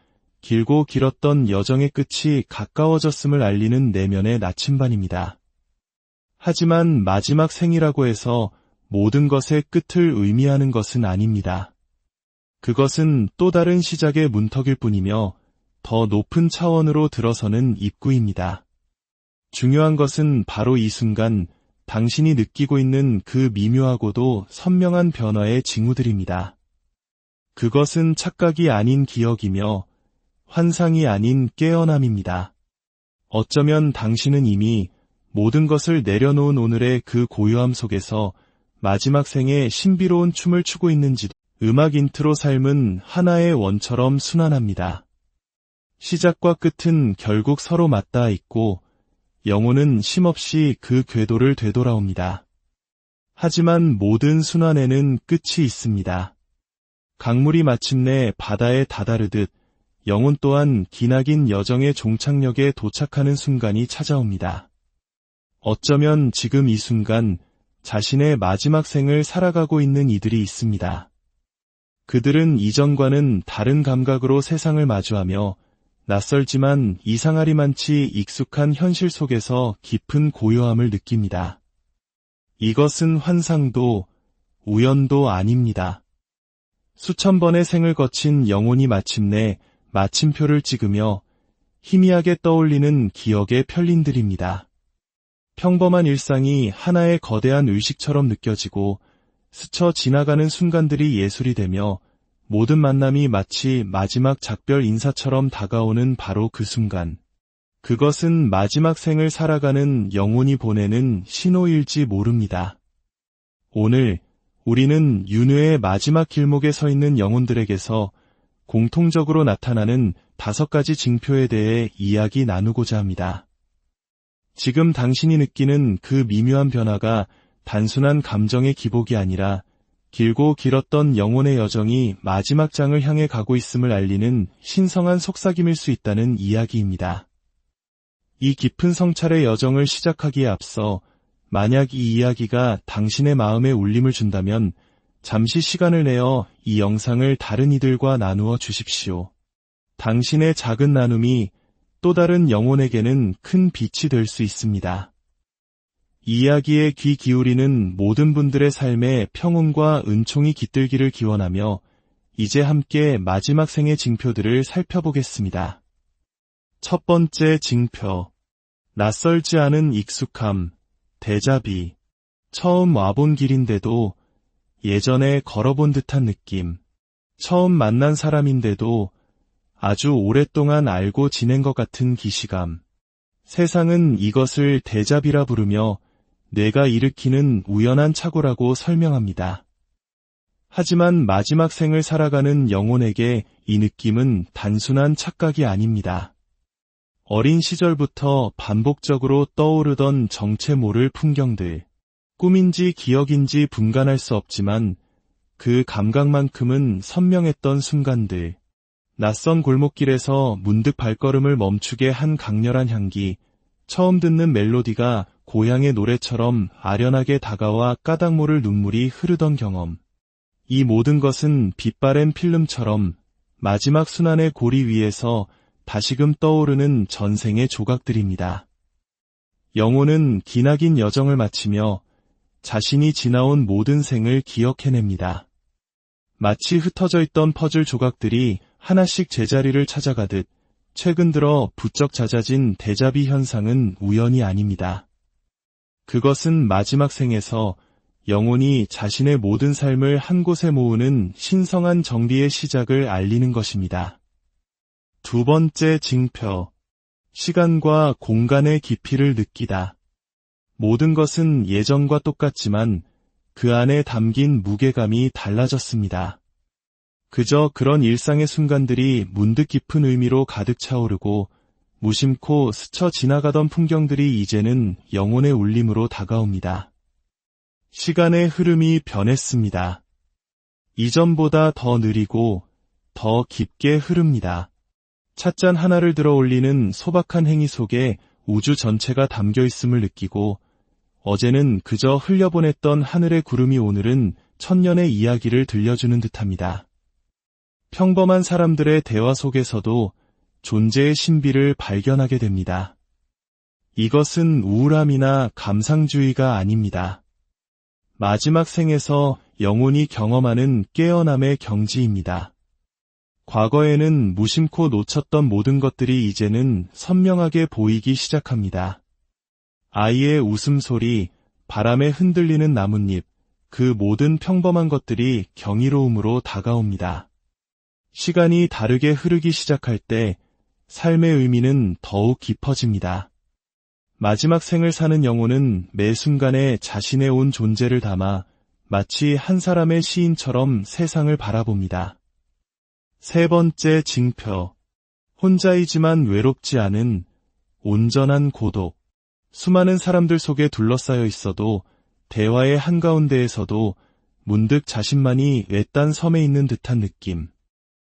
길고 길었던 여정의 끝이 가까워졌음을 알리는 내면의 나침반입니다. 하지만 마지막 생이라고 해서 모든 것의 끝을 의미하는 것은 아닙니다. 그것은 또 다른 시작의 문턱일 뿐이며 더 높은 차원으로 들어서는 입구입니다. 중요한 것은 바로 이 순간 당신이 느끼고 있는 그 미묘하고도 선명한 변화의 징후들입니다. 그것은 착각이 아닌 기억이며 환상이 아닌 깨어남입니다. 어쩌면 당신은 이미 모든 것을 내려놓은 오늘의 그 고요함 속에서 마지막 생에 신비로운 춤을 추고 있는지도. 음악 인트로 삶은 하나의 원처럼 순환합니다. 시작과 끝은 결국 서로 맞닿아 있고 영혼은 쉼없이 그 궤도를 되돌아옵니다. 하지만 모든 순환에는 끝이 있습니다. 강물이 마침내 바다에 다다르듯 영혼 또한 기나긴 여정의 종착역에 도착하는 순간이 찾아옵니다. 어쩌면 지금 이 순간 자신의 마지막 생을 살아가고 있는 이들이 있습니다. 그들은 이전과는 다른 감각으로 세상을 마주하며 낯설지만 이상하리만치 익숙한 현실 속에서 깊은 고요함을 느낍니다. 이것은 환상도 우연도 아닙니다. 수천 번의 생을 거친 영혼이 마침내 마침표를 찍으며 희미하게 떠올리는 기억의 편린들입니다. 평범한 일상이 하나의 거대한 의식처럼 느껴지고 스쳐 지나가는 순간들이 예술이 되며 모든 만남이 마치 마지막 작별 인사처럼 다가오는 바로 그 순간. 그것은 마지막 생을 살아가는 영혼이 보내는 신호일지 모릅니다. 오늘 우리는 윤회의 마지막 길목에 서 있는 영혼들에게서 공통적으로 나타나는 5가지 징표에 대해 이야기 나누고자 합니다. 지금 당신이 느끼는 그 미묘한 변화가 단순한 감정의 기복이 아니라 길고 길었던 영혼의 여정이 마지막 장을 향해 가고 있음을 알리는 신성한 속삭임일 수 있다는 이야기입니다. 이 깊은 성찰의 여정을 시작하기에 앞서 만약 이 이야기가 당신의 마음에 울림을 준다면 잠시 시간을 내어 이 영상을 다른 이들과 나누어 주십시오. 당신의 작은 나눔이 또 다른 영혼에게는 큰 빛이 될 수 있습니다. 이야기에 귀 기울이는 모든 분들의 삶에 평온과 은총이 깃들기를 기원하며 이제 함께 마지막 생의 징표들을 살펴보겠습니다. 첫 번째 징표. 낯설지 않은 익숙함, 데자비. 처음 와본 길인데도 예전에 걸어본 듯한 느낌. 처음 만난 사람인데도 아주 오랫동안 알고 지낸 것 같은 기시감. 세상은 이것을 데자비라 부르며 뇌가 일으키는 우연한 착오라고 설명합니다. 하지만 마지막 생을 살아가는 영혼에게 이 느낌은 단순한 착각이 아닙니다. 어린 시절부터 반복적으로 떠오르던 정체 모를 풍경들, 꿈인지 기억인지 분간할 수 없지만 그 감각만큼은 선명했던 순간들. 낯선 골목길에서 문득 발걸음을 멈추게 한 강렬한 향기, 처음 듣는 멜로디가 고향의 노래처럼 아련하게 다가와 까닭 모를 눈물이 흐르던 경험. 이 모든 것은 빛바랜 필름처럼 마지막 순환의 고리 위에서 다시금 떠오르는 전생의 조각들입니다. 영혼은 기나긴 여정을 마치며 자신이 지나온 모든 생을 기억해냅니다. 마치 흩어져 있던 퍼즐 조각들이 하나씩 제자리를 찾아가듯 최근 들어 부쩍 잦아진 데자비 현상은 우연이 아닙니다. 그것은 마지막 생에서 영혼이 자신의 모든 삶을 한 곳에 모으는 신성한 정리의 시작을 알리는 것입니다. 두 번째 징표. 시간과 공간의 깊이를 느끼다. 모든 것은 예전과 똑같지만 그 안에 담긴 무게감이 달라졌습니다. 그저 그런 일상의 순간들이 문득 깊은 의미로 가득 차오르고 무심코 스쳐 지나가던 풍경들이 이제는 영혼의 울림으로 다가옵니다. 시간의 흐름이 변했습니다. 이전보다 더 느리고 더 깊게 흐릅니다. 찻잔 하나를 들어 올리는 소박한 행위 속에 우주 전체가 담겨 있음을 느끼고 어제는 그저 흘려보냈던 하늘의 구름이 오늘은 천년의 이야기를 들려주는 듯합니다. 평범한 사람들의 대화 속에서도 존재의 신비를 발견하게 됩니다. 이것은 우울함이나 감상주의가 아닙니다. 마지막 생에서 영혼이 경험하는 깨어남의 경지입니다. 과거에는 무심코 놓쳤던 모든 것들이 이제는 선명하게 보이기 시작합니다. 아이의 웃음소리, 바람에 흔들리는 나뭇잎, 그 모든 평범한 것들이 경이로움으로 다가옵니다. 시간이 다르게 흐르기 시작할 때 삶의 의미는 더욱 깊어집니다. 마지막 생을 사는 영혼은 매 순간에 자신의 온 존재를 담아 마치 한 사람의 시인처럼 세상을 바라봅니다. 세 번째 징표. 혼자이지만 외롭지 않은 온전한 고독. 수많은 사람들 속에 둘러싸여 있어도 대화의 한가운데에서도 문득 자신만이 외딴 섬에 있는 듯한 느낌.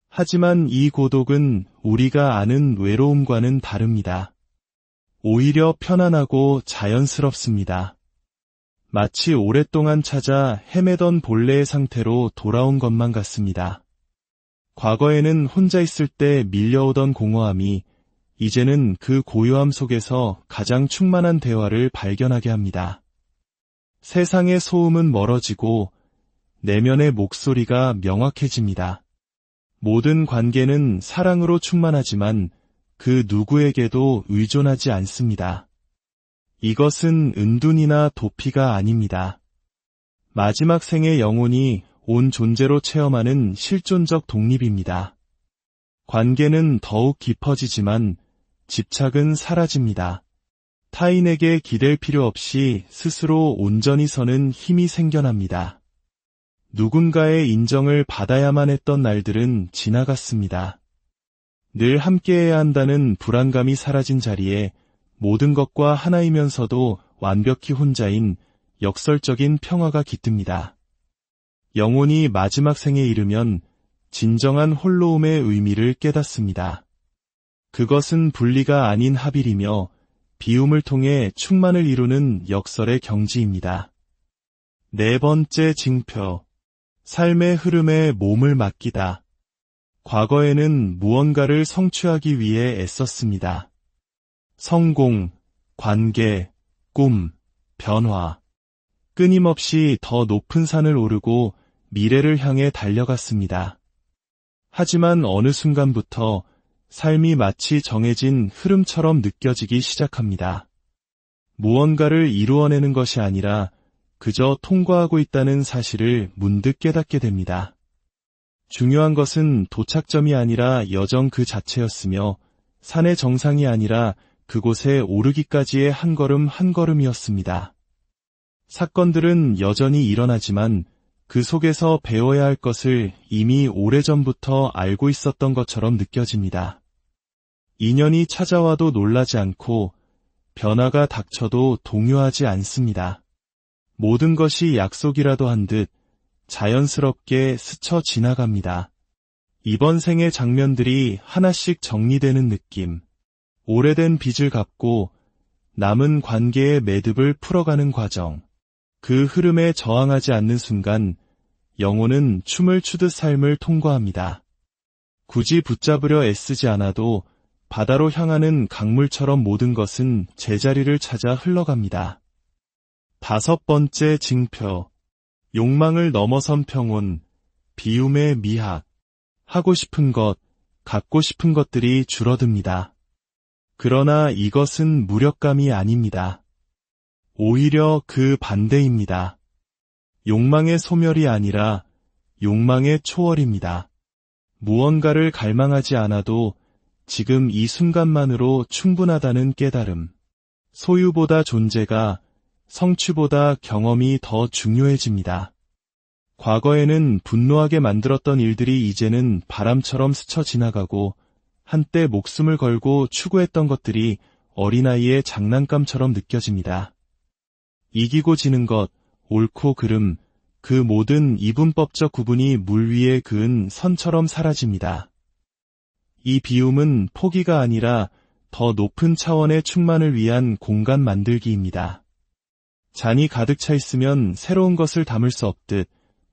하지만 이 고독은 우리가 아는 외로움과는 다릅니다. 오히려 편안하고 자연스럽습니다. 마치 오랫동안 찾아 헤매던 본래의 상태로 돌아온 것만 같습니다. 과거에는 혼자 있을 때 밀려오던 공허함이 이제는 그 고요함 속에서 가장 충만한 대화를 발견하게 합니다. 세상의 소음은 멀어지고 내면의 목소리가 명확해집니다. 모든 관계는 사랑으로 충만하지만 그 누구에게도 의존하지 않습니다. 이것은 은둔이나 도피가 아닙니다. 마지막 생의 영혼이 온 존재로 체험하는 실존적 독립입니다. 관계는 더욱 깊어지지만 집착은 사라집니다. 타인에게 기댈 필요 없이 스스로 온전히 서는 힘이 생겨납니다. 누군가의 인정을 받아야만 했던 날들은 지나갔습니다. 늘 함께해야 한다는 불안감이 사라진 자리에 모든 것과 하나이면서도 완벽히 혼자인 역설적인 평화가 깃듭니다. 영혼이 마지막 생에 이르면 진정한 홀로움의 의미를 깨닫습니다. 그것은 분리가 아닌 합일이며 비움을 통해 충만을 이루는 역설의 경지입니다. 네 번째 징표. 삶의 흐름에 몸을 맡기다. 과거에는 무언가를 성취하기 위해 애썼습니다. 성공, 관계, 꿈, 변화. 끊임없이 더 높은 산을 오르고 미래를 향해 달려갔습니다. 하지만 어느 순간부터 삶이 마치 정해진 흐름처럼 느껴지기 시작합니다. 무언가를 이루어내는 것이 아니라 그저 통과하고 있다는 사실을 문득 깨닫게 됩니다. 중요한 것은 도착점이 아니라 여정 그 자체였으며 산의 정상이 아니라 그곳에 오르기까지의 한 걸음 한 걸음이었습니다. 사건들은 여전히 일어나지만 그 속에서 배워야 할 것을 이미 오래전부터 알고 있었던 것처럼 느껴집니다. 인연이 찾아와도 놀라지 않고 변화가 닥쳐도 동요하지 않습니다. 모든 것이 약속이라도 한 듯 자연스럽게 스쳐 지나갑니다. 이번 생의 장면들이 하나씩 정리되는 느낌. 오래된 빚을 갚고 남은 관계의 매듭을 풀어가는 과정. 그 흐름에 저항하지 않는 순간 영혼은 춤을 추듯 삶을 통과합니다. 굳이 붙잡으려 애쓰지 않아도 바다로 향하는 강물처럼 모든 것은 제자리를 찾아 흘러갑니다. 5번째 징표. 욕망을 넘어선 평온, 비움의 미학. 하고 싶은 것, 갖고 싶은 것들이 줄어듭니다. 그러나 이것은 무력감이 아닙니다. 오히려 그 반대입니다. 욕망의 소멸이 아니라 욕망의 초월입니다. 무언가를 갈망하지 않아도 지금 이 순간만으로 충분하다는 깨달음. 소유보다 존재가, 성취보다 경험이 더 중요해집니다. 과거에는 분노하게 만들었던 일들이 이제는 바람처럼 스쳐 지나가고 한때 목숨을 걸고 추구했던 것들이 어린아이의 장난감처럼 느껴집니다. 이기고 지는 것, 옳고 그름, 그 모든 이분법적 구분이 물 위에 그은 선처럼 사라집니다. 이 비움은 포기가 아니라 더 높은 차원의 충만을 위한 공간 만들기입니다. 잔이 가득 차 있으면 새로운 것을 담을 수 없듯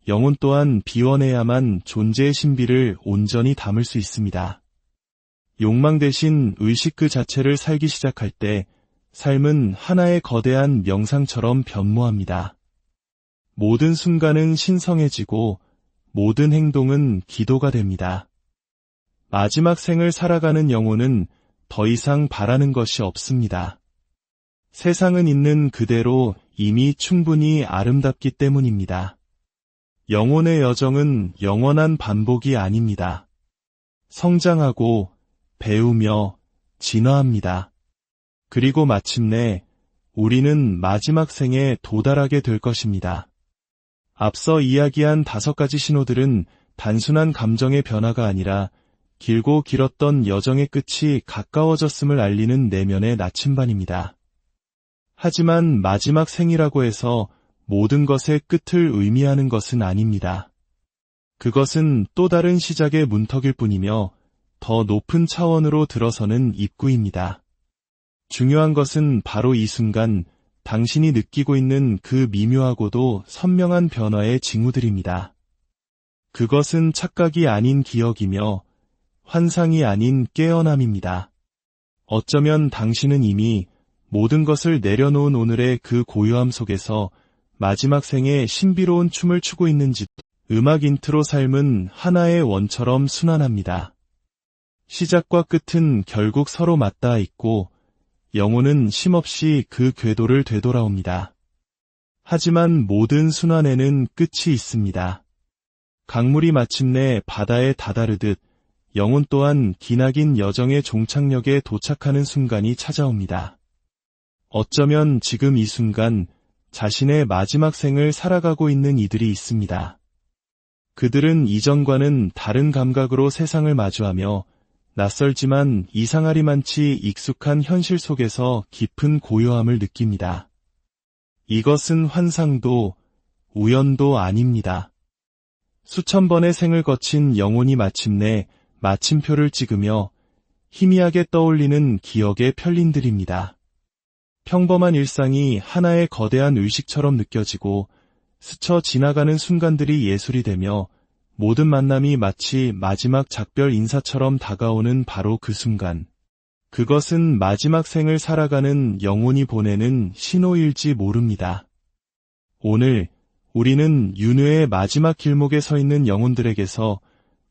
영혼 또한 비워내야만 존재의 신비를 온전히 담을 수 있습니다. 욕망 대신 의식 그 자체를 살기 시작할 때 삶은 하나의 거대한 명상처럼 변모합니다. 모든 순간은 신성해지고 모든 행동은 기도가 됩니다. 마지막 생을 살아가는 영혼은 더 이상 바라는 것이 없습니다. 세상은 있는 그대로 이미 충분히 아름답기 때문입니다. 영혼의 여정은 영원한 반복이 아닙니다. 성장하고 배우며 진화합니다. 그리고 마침내 우리는 마지막 생에 도달하게 될 것입니다. 앞서 이야기한 5가지 신호들은 단순한 감정의 변화가 아니라 길고 길었던 여정의 끝이 가까워졌음을 알리는 내면의 나침반입니다. 하지만 마지막 생이라고 해서 모든 것의 끝을 의미하는 것은 아닙니다. 그것은 또 다른 시작의 문턱일 뿐이며 더 높은 차원으로 들어서는 입구입니다. 중요한 것은 바로 이 순간 당신이 느끼고 있는 그 미묘하고도 선명한 변화의 징후들입니다. 그것은 착각이 아닌 기억이며 환상이 아닌 깨어남입니다. 어쩌면 당신은 이미 모든 것을 내려놓은 오늘의 그 고요함 속에서 마지막 생에 신비로운 춤을 추고 있는지도. 음악 인트로. 삶은 하나의 원처럼 순환합니다. 시작과 끝은 결국 서로 맞닿아 있고 영혼은 쉼없이 그 궤도를 되돌아옵니다. 하지만 모든 순환에는 끝이 있습니다. 강물이 마침내 바다에 다다르듯 영혼 또한 기나긴 여정의 종착역에 도착하는 순간이 찾아옵니다. 어쩌면 지금 이 순간 자신의 마지막 생을 살아가고 있는 이들이 있습니다. 그들은 이전과는 다른 감각으로 세상을 마주하며 낯설지만 이상하리만치 익숙한 현실 속에서 깊은 고요함을 느낍니다. 이것은 환상도 우연도 아닙니다. 수천 번의 생을 거친 영혼이 마침내 마침표를 찍으며 희미하게 떠올리는 기억의 편린들입니다. 평범한 일상이 하나의 거대한 의식처럼 느껴지고 스쳐 지나가는 순간들이 예술이 되며 모든 만남이 마치 마지막 작별 인사처럼 다가오는 바로 그 순간. 그것은 마지막 생을 살아가는 영혼이 보내는 신호일지 모릅니다. 오늘 우리는 윤회의 마지막 길목에 서 있는 영혼들에게서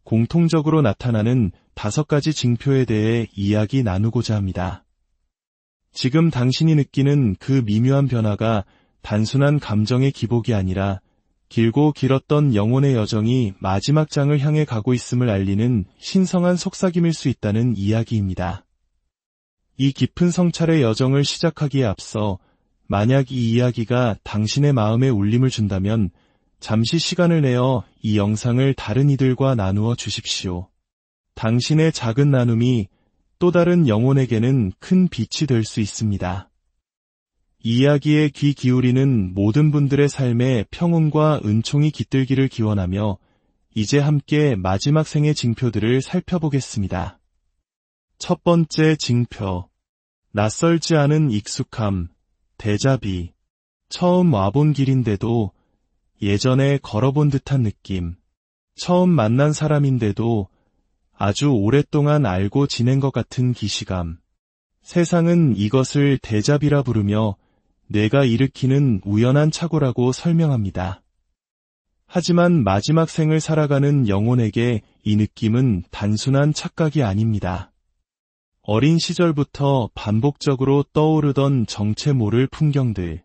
공통적으로 나타나는 5가지 징표에 대해 이야기 나누고자 합니다. 지금 당신이 느끼는 그 미묘한 변화가 단순한 감정의 기복이 아니라 길고 길었던 영혼의 여정이 마지막 장을 향해 가고 있음을 알리는 신성한 속삭임일 수 있다는 이야기입니다. 이 깊은 성찰의 여정을 시작하기에 앞서 만약 이 이야기가 당신의 마음에 울림을 준다면 잠시 시간을 내어 이 영상을 다른 이들과 나누어 주십시오. 당신의 작은 나눔이 또 다른 영혼에게는 큰 빛이 될 수 있습니다. 이야기에 귀 기울이는 모든 분들의 삶에 평온과 은총이 깃들기를 기원하며 이제 함께 마지막 생의 징표들을 살펴보겠습니다. 첫 번째 징표. 낯설지 않은 익숙함, 데자비. 처음 와본 길인데도 예전에 걸어본 듯한 느낌. 처음 만난 사람인데도 아주 오랫동안 알고 지낸 것 같은 기시감. 세상은 이것을 데자비라 부르며 뇌가 일으키는 우연한 착오라고 설명합니다. 하지만 마지막 생을 살아가는 영혼에게 이 느낌은 단순한 착각이 아닙니다. 어린 시절부터 반복적으로 떠오르던 정체 모를 풍경들,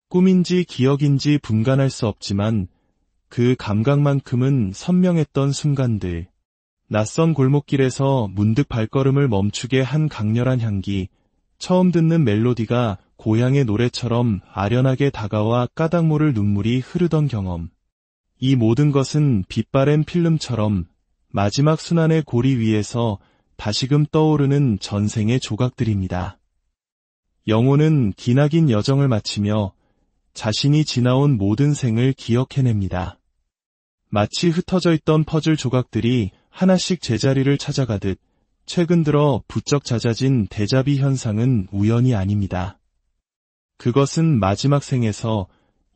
꿈인지 기억인지 분간할 수 없지만 그 감각만큼은 선명했던 순간들, 낯선 골목길에서 문득 발걸음을 멈추게 한 강렬한 향기, 처음 듣는 멜로디가 고향의 노래처럼 아련하게 다가와 까닭 모를 눈물이 흐르던 경험. 이 모든 것은 빛바랜 필름처럼 마지막 순환의 고리 위에서 다시금 떠오르는 전생의 조각들입니다. 영혼은 기나긴 여정을 마치며 자신이 지나온 모든 생을 기억해냅니다. 마치 흩어져 있던 퍼즐 조각들이 하나씩 제자리를 찾아가듯 최근 들어 부쩍 잦아진 데자비 현상은 우연이 아닙니다. 그것은 마지막 생에서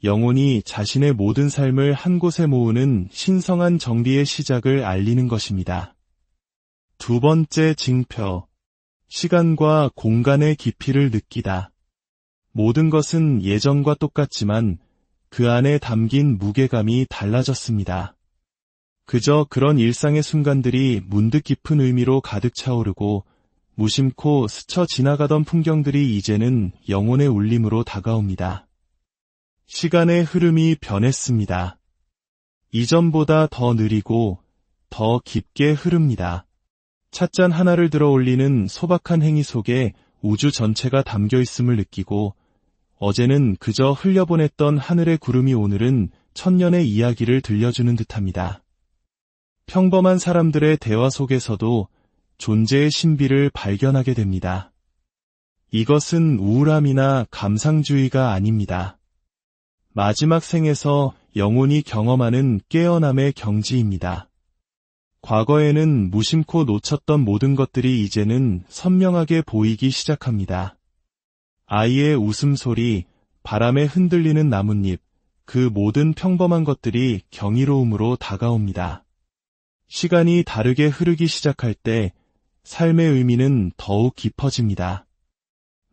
영혼이 자신의 모든 삶을 한 곳에 모으는 신성한 정리의 시작을 알리는 것입니다. 두 번째 징표. 시간과 공간의 깊이를 느끼다. 모든 것은 예전과 똑같지만 그 안에 담긴 무게감이 달라졌습니다. 그저 그런 일상의 순간들이 문득 깊은 의미로 가득 차오르고 무심코 스쳐 지나가던 풍경들이 이제는 영혼의 울림으로 다가옵니다. 시간의 흐름이 변했습니다. 이전보다 더 느리고 더 깊게 흐릅니다. 찻잔 하나를 들어 올리는 소박한 행위 속에 우주 전체가 담겨 있음을 느끼고 어제는 그저 흘려보냈던 하늘의 구름이 오늘은 천년의 이야기를 들려주는 듯합니다. 평범한 사람들의 대화 속에서도 존재의 신비를 발견하게 됩니다. 이것은 우울함이나 감상주의가 아닙니다. 마지막 생에서 영혼이 경험하는 깨어남의 경지입니다. 과거에는 무심코 놓쳤던 모든 것들이 이제는 선명하게 보이기 시작합니다. 아이의 웃음소리, 바람에 흔들리는 나뭇잎, 그 모든 평범한 것들이 경이로움으로 다가옵니다. 시간이 다르게 흐르기 시작할 때 삶의 의미는 더욱 깊어집니다.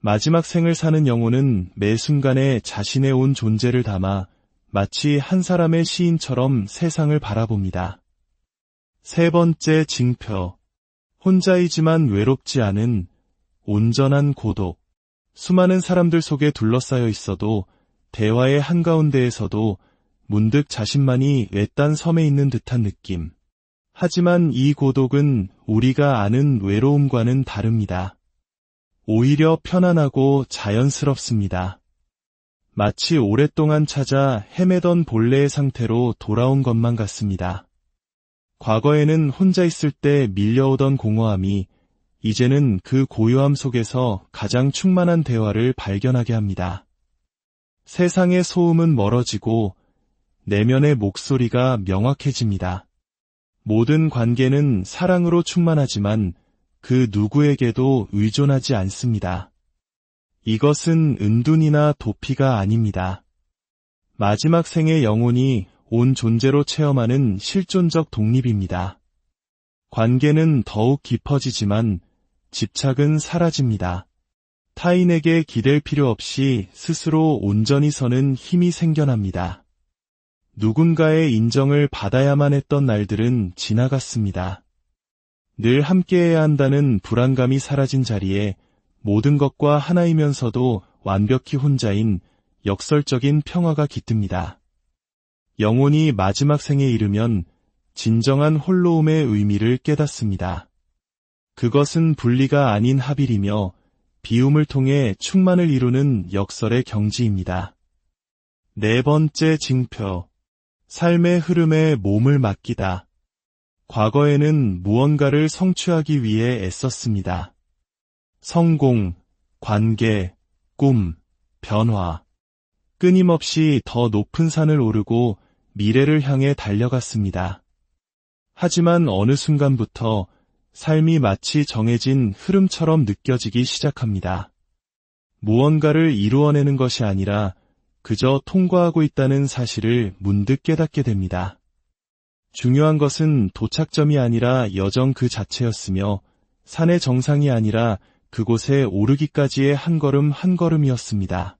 마지막 생을 사는 영혼은 매 순간에 자신의 온 존재를 담아 마치 한 사람의 시인처럼 세상을 바라봅니다. 세 번째 징표. 혼자이지만 외롭지 않은 온전한 고독. 수많은 사람들 속에 둘러싸여 있어도 대화의 한가운데에서도 문득 자신만이 외딴 섬에 있는 듯한 느낌. 하지만 이 고독은 우리가 아는 외로움과는 다릅니다. 오히려 편안하고 자연스럽습니다. 마치 오랫동안 찾아 헤매던 본래의 상태로 돌아온 것만 같습니다. 과거에는 혼자 있을 때 밀려오던 공허함이 이제는 그 고요함 속에서 가장 충만한 대화를 발견하게 합니다. 세상의 소음은 멀어지고 내면의 목소리가 명확해집니다. 모든 관계는 사랑으로 충만하지만 그 누구에게도 의존하지 않습니다. 이것은 은둔이나 도피가 아닙니다. 마지막 생의 영혼이 온 존재로 체험하는 실존적 독립입니다. 관계는 더욱 깊어지지만 집착은 사라집니다. 타인에게 기댈 필요 없이 스스로 온전히 서는 힘이 생겨납니다. 누군가의 인정을 받아야만 했던 날들은 지나갔습니다. 늘 함께해야 한다는 불안감이 사라진 자리에 모든 것과 하나이면서도 완벽히 혼자인 역설적인 평화가 깃듭니다. 영혼이 마지막 생에 이르면 진정한 홀로움의 의미를 깨닫습니다. 그것은 분리가 아닌 합일이며 비움을 통해 충만을 이루는 역설의 경지입니다. 네 번째 징표. 삶의 흐름에 몸을 맡기다. 과거에는 무언가를 성취하기 위해 애썼습니다. 성공, 관계, 꿈, 변화. 끊임없이 더 높은 산을 오르고 미래를 향해 달려갔습니다. 하지만 어느 순간부터 삶이 마치 정해진 흐름처럼 느껴지기 시작합니다. 무언가를 이루어내는 것이 아니라 그저 통과하고 있다는 사실을 문득 깨닫게 됩니다. 중요한 것은 도착점이 아니라 여정 그 자체였으며 산의 정상이 아니라 그곳에 오르기까지의 한 걸음 한 걸음이었습니다.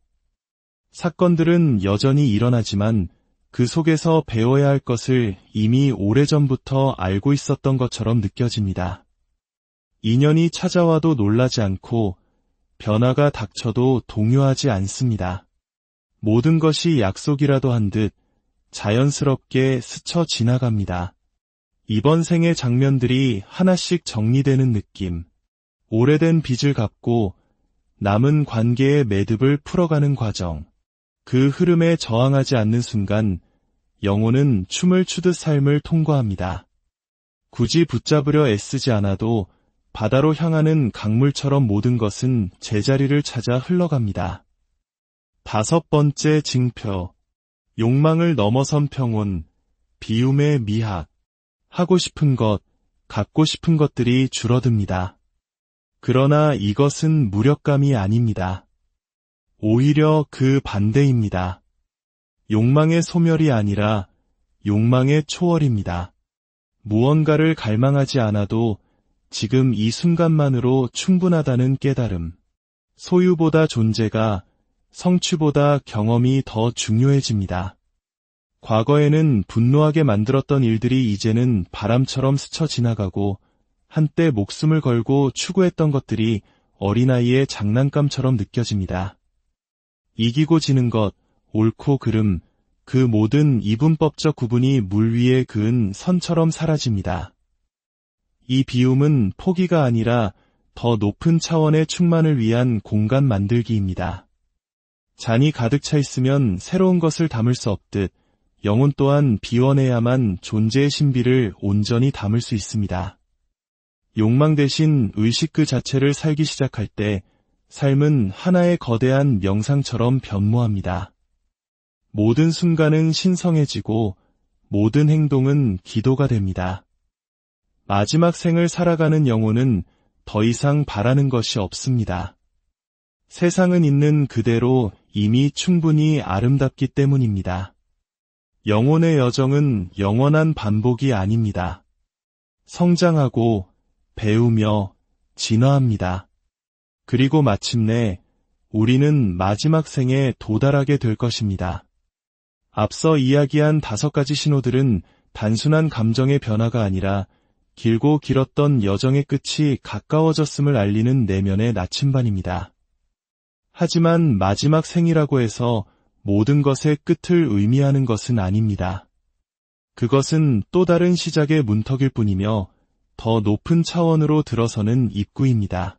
사건들은 여전히 일어나지만 그 속에서 배워야 할 것을 이미 오래전부터 알고 있었던 것처럼 느껴집니다. 인연이 찾아와도 놀라지 않고 변화가 닥쳐도 동요하지 않습니다. 모든 것이 약속이라도 한 듯 자연스럽게 스쳐 지나갑니다. 이번 생의 장면들이 하나씩 정리되는 느낌. 오래된 빚을 갚고 남은 관계의 매듭을 풀어가는 과정. 그 흐름에 저항하지 않는 순간 영혼은 춤을 추듯 삶을 통과합니다. 굳이 붙잡으려 애쓰지 않아도 바다로 향하는 강물처럼 모든 것은 제자리를 찾아 흘러갑니다. 5번째 징표. 욕망을 넘어선 평온, 비움의 미학. 하고 싶은 것, 갖고 싶은 것들이 줄어듭니다. 그러나 이것은 무력감이 아닙니다. 오히려 그 반대입니다. 욕망의 소멸이 아니라 욕망의 초월입니다. 무언가를 갈망하지 않아도 지금 이 순간만으로 충분하다는 깨달음. 소유보다 존재가, 성취보다 경험이 더 중요해집니다. 과거에는 분노하게 만들었던 일들이 이제는 바람처럼 스쳐 지나가고 한때 목숨을 걸고 추구했던 것들이 어린아이의 장난감처럼 느껴집니다. 이기고 지는 것, 옳고 그름, 그 모든 이분법적 구분이 물 위에 그은 선처럼 사라집니다. 이 비움은 포기가 아니라 더 높은 차원의 충만을 위한 공간 만들기입니다. 잔이 가득 차 있으면 새로운 것을 담을 수 없듯 영혼 또한 비워내야만 존재의 신비를 온전히 담을 수 있습니다. 욕망 대신 의식 그 자체를 살기 시작할 때 삶은 하나의 거대한 명상처럼 변모합니다. 모든 순간은 신성해지고 모든 행동은 기도가 됩니다. 마지막 생을 살아가는 영혼은 더 이상 바라는 것이 없습니다. 세상은 있는 그대로 이미 충분히 아름답기 때문입니다. 영혼의 여정은 영원한 반복이 아닙니다. 성장하고 배우며 진화합니다. 그리고 마침내 우리는 마지막 생에 도달하게 될 것입니다. 앞서 이야기한 5가지 신호들은 단순한 감정의 변화가 아니라 길고 길었던 여정의 끝이 가까워졌음을 알리는 내면의 나침반입니다. 하지만 마지막 생이라고 해서 모든 것의 끝을 의미하는 것은 아닙니다. 그것은 또 다른 시작의 문턱일 뿐이며 더 높은 차원으로 들어서는 입구입니다.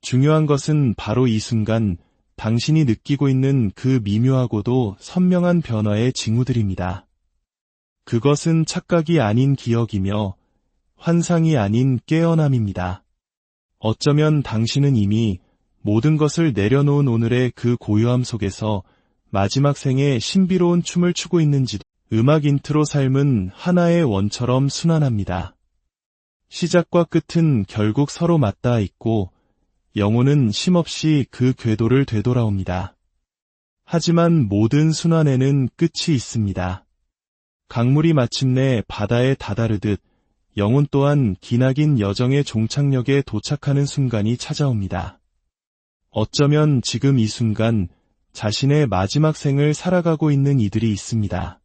중요한 것은 바로 이 순간 당신이 느끼고 있는 그 미묘하고도 선명한 변화의 징후들입니다. 그것은 착각이 아닌 기억이며 환상이 아닌 깨어남입니다. 어쩌면 당신은 이미 모든 것을 내려놓은 오늘의 그 고요함 속에서 마지막 생에 신비로운 춤을 추고 있는지도. 음악 인트로. 삶은 하나의 원처럼 순환합니다. 시작과 끝은 결국 서로 맞닿아 있고 영혼은 쉼없이 그 궤도를 되돌아옵니다. 하지만 모든 순환에는 끝이 있습니다. 강물이 마침내 바다에 다다르듯 영혼 또한 기나긴 여정의 종착역에 도착하는 순간이 찾아옵니다. 어쩌면 지금 이 순간 자신의 마지막 생을 살아가고 있는 이들이 있습니다.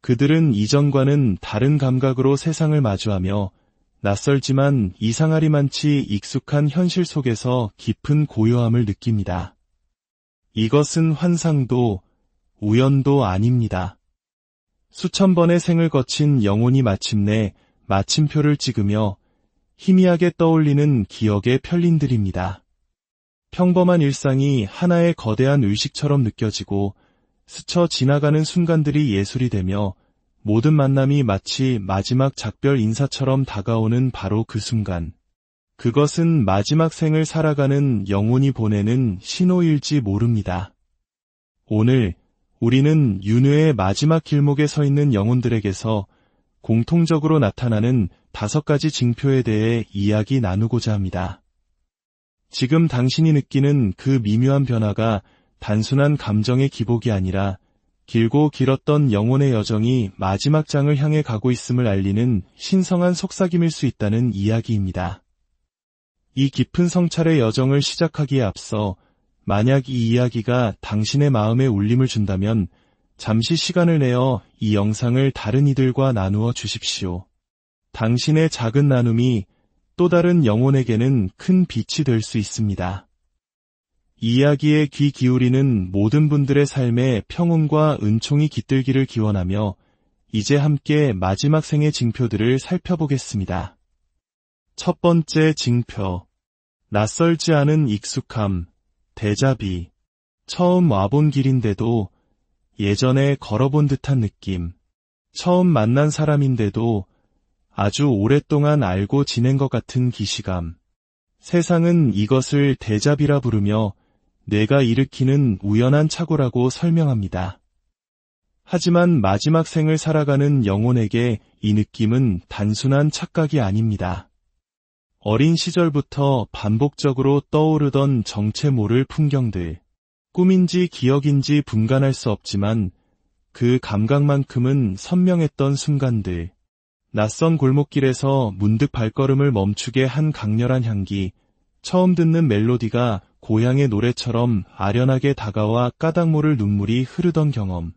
그들은 이전과는 다른 감각으로 세상을 마주하며 낯설지만 이상하리만치 익숙한 현실 속에서 깊은 고요함을 느낍니다. 이것은 환상도 우연도 아닙니다. 수천 번의 생을 거친 영혼이 마침내 마침표를 찍으며 희미하게 떠올리는 기억의 편린들입니다. 평범한 일상이 하나의 거대한 의식처럼 느껴지고 스쳐 지나가는 순간들이 예술이 되며 모든 만남이 마치 마지막 작별 인사처럼 다가오는 바로 그 순간. 그것은 마지막 생을 살아가는 영혼이 보내는 신호일지 모릅니다. 오늘 우리는 윤회의 마지막 길목에 서 있는 영혼들에게서 공통적으로 나타나는 5가지 징표에 대해 이야기 나누고자 합니다. 지금 당신이 느끼는 그 미묘한 변화가 단순한 감정의 기복이 아니라 길고 길었던 영혼의 여정이 마지막 장을 향해 가고 있음을 알리는 신성한 속삭임일 수 있다는 이야기입니다. 이 깊은 성찰의 여정을 시작하기에 앞서 만약 이 이야기가 당신의 마음에 울림을 준다면 잠시 시간을 내어 이 영상을 다른 이들과 나누어 주십시오. 당신의 작은 나눔이 또 다른 영혼에게는 큰 빛이 될 수 있습니다. 이 이야기에 귀 기울이는 모든 분들의 삶에 평온과 은총이 깃들기를 기원하며 이제 함께 마지막 생의 징표들을 살펴보겠습니다. 첫 번째 징표. 낯설지 않은 익숙함, 데자비. 처음 와본 길인데도 예전에 걸어본 듯한 느낌. 처음 만난 사람인데도 아주 오랫동안 알고 지낸 것 같은 기시감. 세상은 이것을 데자비라 부르며 뇌가 일으키는 우연한 착오라고 설명합니다. 하지만 마지막 생을 살아가는 영혼에게 이 느낌은 단순한 착각이 아닙니다. 어린 시절부터 반복적으로 떠오르던 정체 모를 풍경들, 꿈인지 기억인지 분간할 수 없지만 그 감각만큼은 선명했던 순간들, 낯선 골목길에서 문득 발걸음을 멈추게 한 강렬한 향기, 처음 듣는 멜로디가 고향의 노래처럼 아련하게 다가와 까닭 모를 눈물이 흐르던 경험.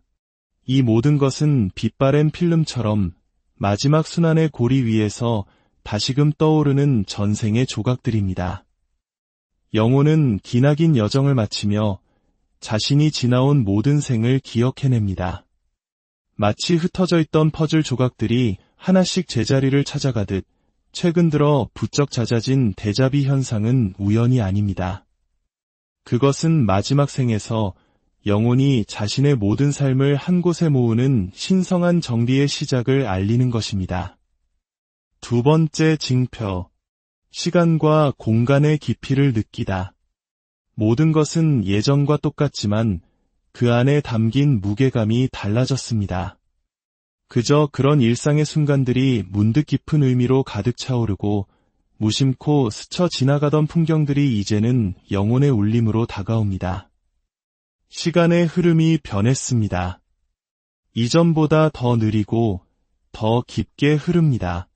이 모든 것은 빛바랜 필름처럼 마지막 순환의 고리 위에서 다시금 떠오르는 전생의 조각들입니다. 영혼은 기나긴 여정을 마치며 자신이 지나온 모든 생을 기억해냅니다. 마치 흩어져 있던 퍼즐 조각들이 하나씩 제자리를 찾아가듯 최근 들어 부쩍 잦아진 데자비 현상은 우연이 아닙니다. 그것은 마지막 생에서 영혼이 자신의 모든 삶을 한 곳에 모으는 신성한 정비의 시작을 알리는 것입니다. 두 번째 징표. 시간과 공간의 깊이를 느끼다. 모든 것은 예전과 똑같지만 그 안에 담긴 무게감이 달라졌습니다. 그저 그런 일상의 순간들이 문득 깊은 의미로 가득 차오르고 무심코 스쳐 지나가던 풍경들이 이제는 영혼의 울림으로 다가옵니다. 시간의 흐름이 변했습니다. 이전보다 더 느리고 더 깊게 흐릅니다.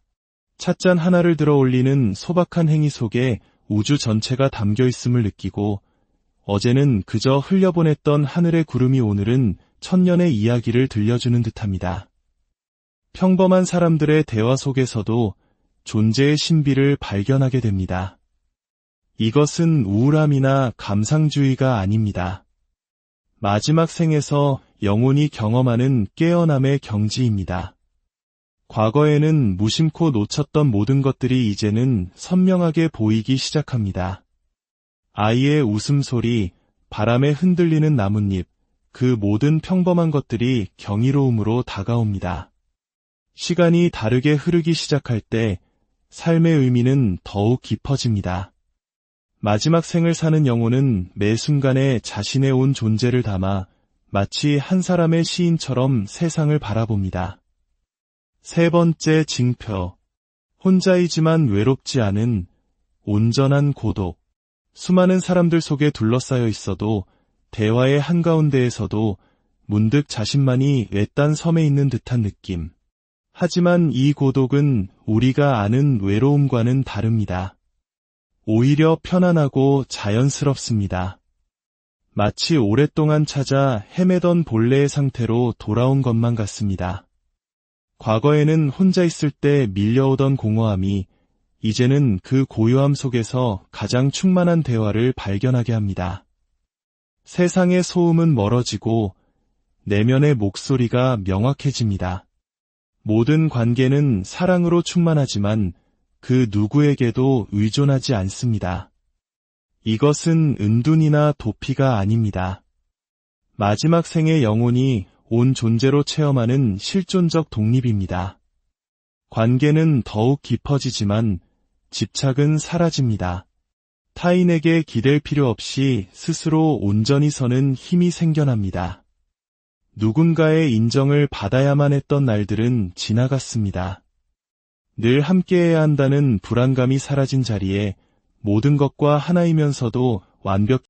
찻잔 하나를 들어 올리는 소박한 행위 속에 우주 전체가 담겨 있음을 느끼고 어제는 그저 흘려보냈던 하늘의 구름이 오늘은 천년의 이야기를 들려주는 듯합니다. 평범한 사람들의 대화 속에서도 존재의 신비를 발견하게 됩니다. 이것은 우울함이나 감상주의가 아닙니다. 마지막 생에서 영혼이 경험하는 깨어남의 경지입니다. 과거에는 무심코 놓쳤던 모든 것들이 이제는 선명하게 보이기 시작합니다. 아이의 웃음소리, 바람에 흔들리는 나뭇잎, 그 모든 평범한 것들이 경이로움으로 다가옵니다. 시간이 다르게 흐르기 시작할 때 삶의 의미는 더욱 깊어집니다. 마지막 생을 사는 영혼은 매 순간에 자신의 온 존재를 담아 마치 한 사람의 시인처럼 세상을 바라봅니다. 세 번째 징표. 혼자이지만 외롭지 않은 온전한 고독. 수많은 사람들 속에 둘러싸여 있어도 대화의 한가운데에서도 문득 자신만이 외딴 섬에 있는 듯한 느낌. 하지만 이 고독은 우리가 아는 외로움과는 다릅니다. 오히려 편안하고 자연스럽습니다. 마치 오랫동안 찾아 헤매던 본래의 상태로 돌아온 것만 같습니다. 과거에는 혼자 있을 때 밀려오던 공허함이 이제는 그 고요함 속에서 가장 충만한 대화를 발견하게 합니다. 세상의 소음은 멀어지고 내면의 목소리가 명확해집니다. 모든 관계는 사랑으로 충만하지만 그 누구에게도 의존하지 않습니다. 이것은 은둔이나 도피가 아닙니다. 마지막 생의 영혼이 온 존재로 체험하는 실존적 독립입니다. 관계는 더욱 깊어지지만 집착은 사라집니다. 타인에게 기댈 필요 없이 스스로 온전히 서는 힘이 생겨납니다. 누군가의 인정을 받아야만 했던 날들은 지나갔습니다. 늘 함께해야 한다는 불안감이 사라진 자리에 모든 것과 하나이면서도 완벽